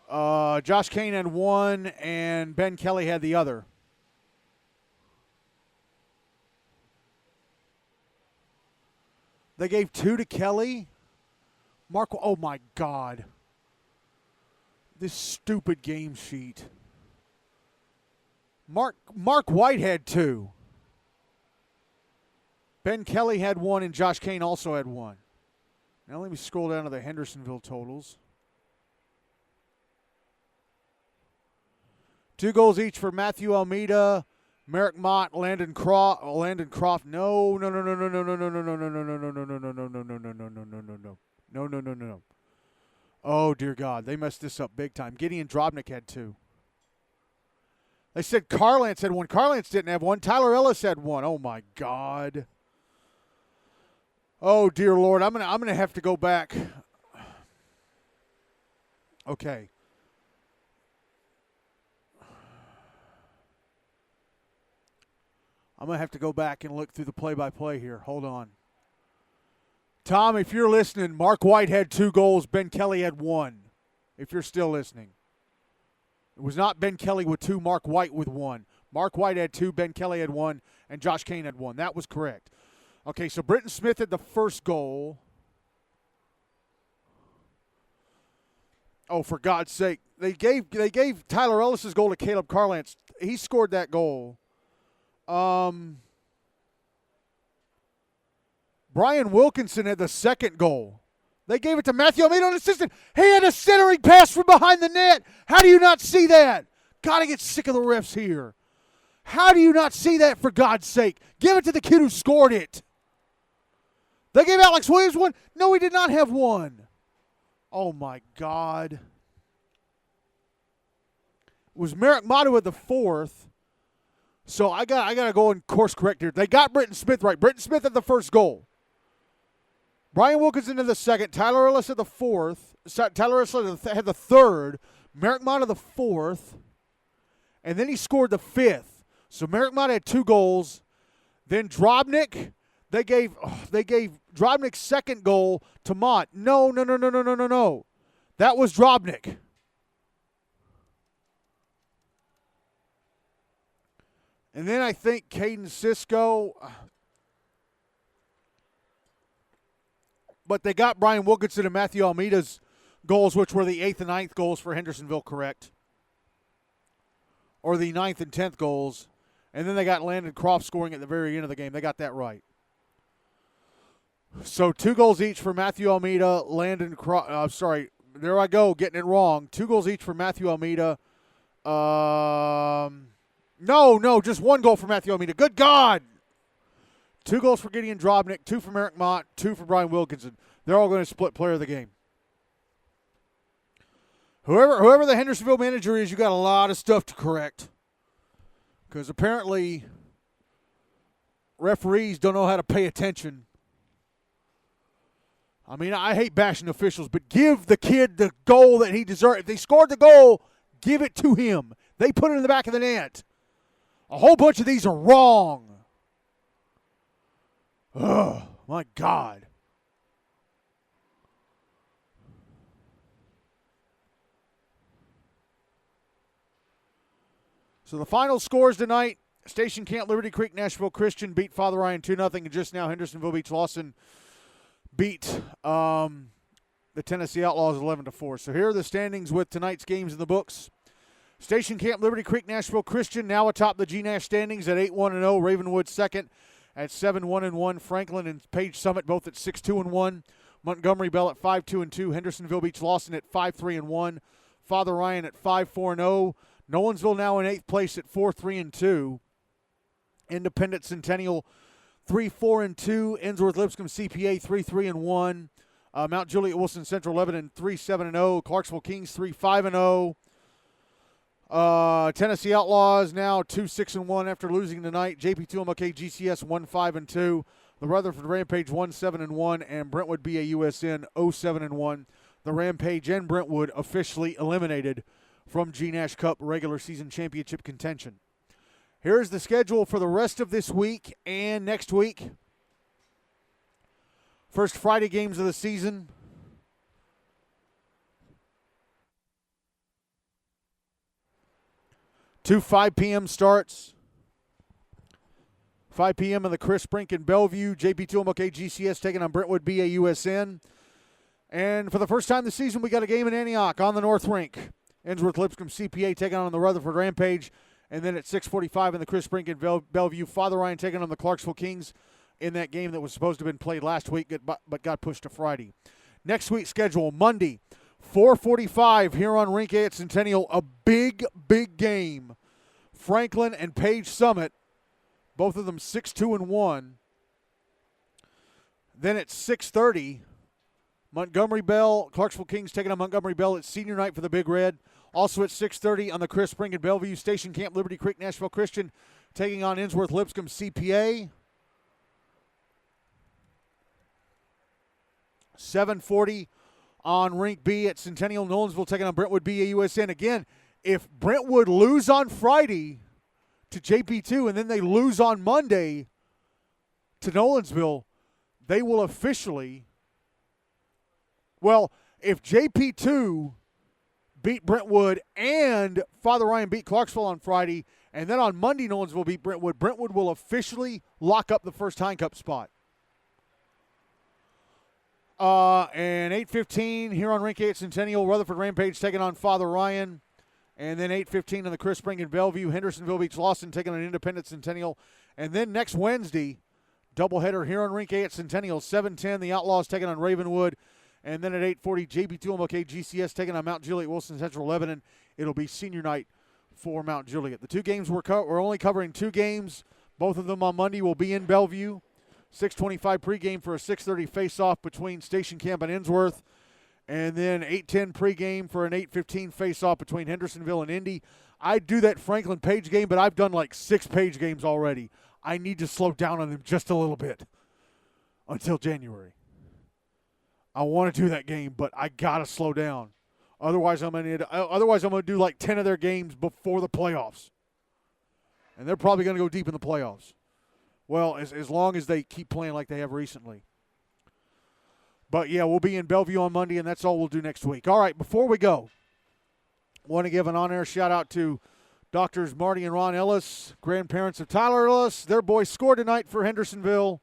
Josh Kane had 1, and Ben Kelly had the other. They gave 2 to Kelly. Oh, my God. This stupid game sheet. Mark White had 2. Ben Kelly had 1, and Josh Kane also had 1. Now let me scroll down to the Hendersonville totals. 2 goals each for Matthew Almeida, Merrick Mott, Landon Croft. No. Oh, dear God. They messed this up big time. Gideon Drobnik had 2. They said Carlance had 1. Carlance didn't have 1. Tyler Ellis had 1. Oh, my God. Oh, dear Lord. I'm gonna have to go back. Okay. I'm going to have to go back and look through the play-by-play here. Hold on. Tom, if you're listening, Mark White had 2 goals. Ben Kelly had 1, if you're still listening. It was not Ben Kelly with 2, Mark White with 1. Mark White had 2, Ben Kelly had 1, and Josh Kane had 1. That was correct. Okay, so Britton Smith had the first goal. Oh, for God's sake. They gave Tyler Ellis's goal to Caleb Carlance. He scored that goal. Brian Wilkinson had the second goal. They gave it to Matthew Almeida on assistant. He had a centering pass from behind the net. How do you not see that? Got to get sick of the refs here. How do you not see that, for God's sake? Give it to the kid who scored it. They gave Alex Williams 1. No, he did not have 1. Oh, my God. It was Merrick Motto with the 4th. So I got to go and course correct here. They got Britton Smith right. Britton Smith had the first goal. Brian Wilkinson had the second. Tyler Ellis had the 4th. Tyler Ellis had the 3rd. Merrick Mott had the 4th. And then he scored the 5th. So Merrick Mott had 2 goals. Then Drobnik, they gave Drobnik's second goal to Mott. No. That was Drobnik. And then I think Caden Cisco. But they got Brian Wilkinson and Matthew Almeida's goals, which were the 8th and 9th goals for Hendersonville, correct? Or the 9th and 10th goals. And then they got Landon Croft scoring at the very end of the game. They got that right. So 2 goals each for Matthew Almeida, Landon Croft. There I go, getting it wrong. 2 goals each for Matthew Almeida. No, just 1 goal for Matthew Almeida. Good God! 2 goals for Gideon Drobnik, 2 for Merrick Mott, 2 for Brian Wilkinson. They're all going to split player of the game. Whoever the Hendersonville manager is, you got a lot of stuff to correct. Because apparently referees don't know how to pay attention. I mean, I hate bashing officials, but give the kid the goal that he deserved. If they scored the goal, give it to him. They put it in the back of the net. A whole bunch of these are wrong. Oh, my God. So the final scores tonight, Station Camp Liberty Creek Nashville Christian beat Father Ryan 2-0, and just now Hendersonville-Beech-Lawson beat the Tennessee Outlaws 11-4. So here are the standings with tonight's games in the books. Station Camp Liberty Creek Nashville Christian now atop the GNASH standings at 8-1-0. Ravenwood second at 7-1-1. Franklin and Page Summit both at 6-2-1. Montgomery Bell at 5-2-2. Hendersonville-Beech-Lawson at 5-3-1. Father Ryan at 5-4-0. Nolensville now in 8th place at 4-3-2. Independent Centennial 3-4-2. Ensworth-Lipscomb CPA 3-3-1. Mount Juliet Wilson Central 11-3-7-0. Clarksville Kings 3-5-0. Tennessee Outlaws now 2-6-1 after losing tonight. JP2MLK GCS 1-5-2. The Rutherford Rampage 1-7-1, and Brentwood BAUSN 0-7-1. The Rampage and Brentwood officially eliminated from GNASH Cup regular season championship contention. Here's the schedule for the rest of this week and next week. First Friday games of the season. Two 5 p.m. starts. 5 p.m. in the Chris Brink in Bellevue. JP2MLK GCS taking on Brentwood BAUSN. And for the first time this season, we got a game in Antioch on the North Rink. Ensworth-Lipscomb CPA taking on the Rutherford Rampage. And then at 6:45 in the Chris Brink in Bellevue, Father Ryan taking on the Clarksville Kings in that game that was supposed to have been played last week but got pushed to Friday. Next week's schedule, Monday, 4:45 here on Rink A at Centennial. A big game Franklin and Page Summit, both of them 6-2-1. Then at 6:30, Montgomery Bell, Clarksville Kings taking on Montgomery Bell. It's senior night for the Big Red. Also at 6:30 on the Chris Spring and Bellevue, Station Camp Liberty Creek Nashville Christian taking on Innsworth Lipscomb CPA. 7:40 on Rink B at Centennial Nolensville taking on Brentwood BAUSN. Again, if Brentwood lose on Friday to JP2 and then they lose on Monday to Nolensville, they will officially, well, if JP2 beat Brentwood and Father Ryan beat Clarksville on Friday, and then on Monday Nolensville beat Brentwood, Brentwood will officially lock up the first Tyne Cup spot. And 8:15 here on Rink A at Centennial, Rutherford Rampage taking on Father Ryan. And then 8:15 on the Chris Spring and Bellevue, Hendersonville-Beech-Lawson taking on Independent Centennial. And then next Wednesday, doubleheader here on Rink A at Centennial, 7:10, the Outlaws taking on Ravenwood. And then at 8:40, JP2 MLK GCS taking on Mount Juliet, Wilson Central Lebanon. It'll be senior night for Mount Juliet. The two games we're only covering two games. Both of them on Monday will be in Bellevue. 6:25 pregame for a 6:30 face-off between Station Camp and Innsworth. And then 8:10 pregame for an 8:15 face-off between Hendersonville and Indy. I do that Franklin Page game, but I've done like 6 Page games already. I need to slow down on them just a little bit until January. I want to do that game, but I got to slow down. Otherwise, I'm going to do like 10 of their games before the playoffs. And they're probably going to go deep in the playoffs. Well, as long as they keep playing like they have recently. But, yeah, we'll be in Bellevue on Monday, and that's all we'll do next week. All right, before we go, I want to give an on-air shout-out to Doctors Marty and Ron Ellis, grandparents of Tyler Ellis. Their boy scored tonight for Hendersonville.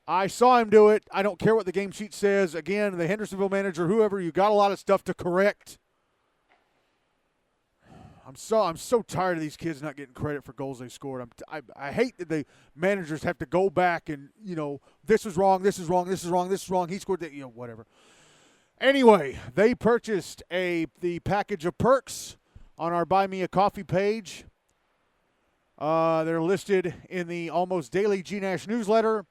I saw him do it. I don't care what the game sheet says. Again, the Hendersonville manager, whoever, you got a lot of stuff to correct. I'm so tired of these kids not getting credit for goals they scored. I hate that the managers have to go back and, this is wrong, this is wrong, this is wrong, this is wrong. He scored that, whatever. Anyway, they purchased the package of perks on our Buy Me a Coffee page. They're listed in the almost daily GNASH newsletter.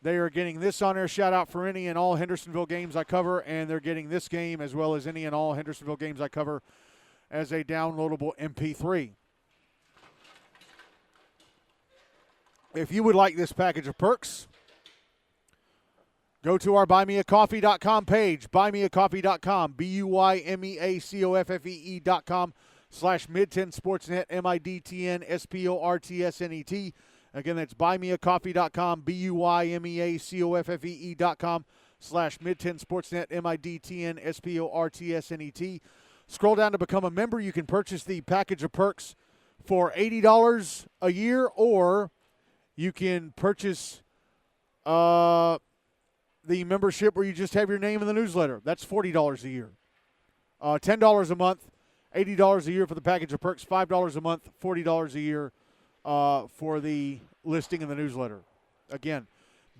They are getting this on-air shout-out for any and all Hendersonville games I cover, and they're getting this game as well as any and all Hendersonville games I cover as a downloadable MP3. If you would like this package of perks, go to our buymeacoffee.com page, buymeacoffee.com, buymeacoffee.com/Mid10Sportsnet, MIDTN, Again, that's buymeacoffee.com, buymeacoffee.com/Mid10Sportsnet, MIDTN, Scroll down to become a member. You can purchase the package of perks for $80 a year, or you can purchase the membership where you just have your name in the newsletter. That's $40 a year. $10 a month, $80 a year for the package of perks, $5 a month, $40 a year for the listing in the newsletter. Again,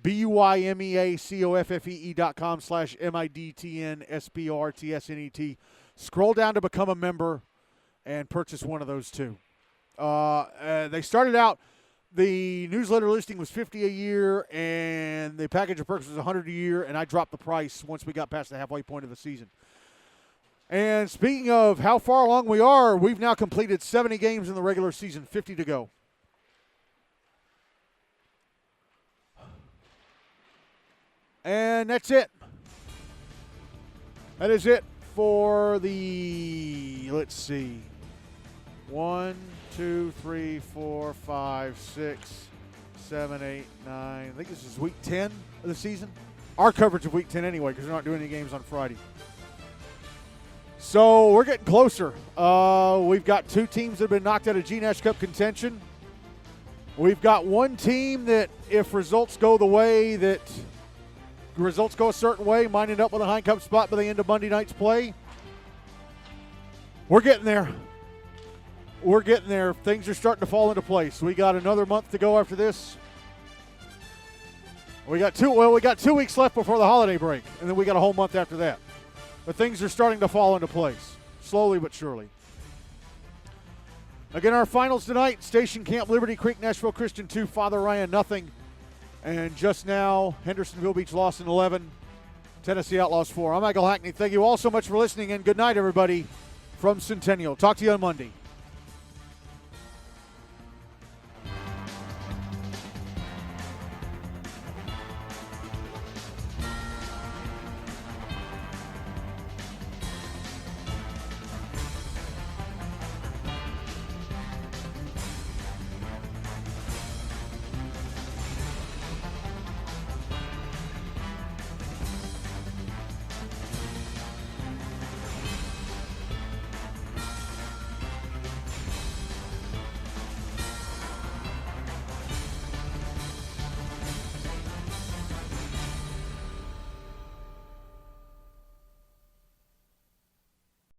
buymeacoffee.com/MIDTN, Scroll down to become a member and purchase one of those two. They started out, the newsletter listing was $50 a year, and the package of perks was $100 a year, and I dropped the price once we got past the halfway point of the season. And speaking of how far along we are, we've now completed 70 games in the regular season, 50 to go. And that's it. That is it for the, let's see, 1, 2, 3, 4, 5, 6, 7, 8, 9. I think this is week 10 of the season. Our coverage of week 10 anyway, because we're not doing any games on Friday. So we're getting closer. We've got 2 teams that have been knocked out of GNASH Cup contention. We've got one team that, if results go a certain way, might end up with a High Cup spot by the end of Monday night's play. We're getting there. We're getting there. Things are starting to fall into place. We got another month to go after this. We got 2 weeks left before the holiday break, and then we got a whole month after that. But things are starting to fall into place, slowly but surely. Again, our finals tonight, Station Camp Liberty Creek, Nashville Christian 2, Father Ryan nothing. And just now, Hendersonville-Beech-Lawson 11, Tennessee Outlaws 4. I'm Michael Hackney. Thank you all so much for listening, and good night, everybody, from Centennial. Talk to you on Monday.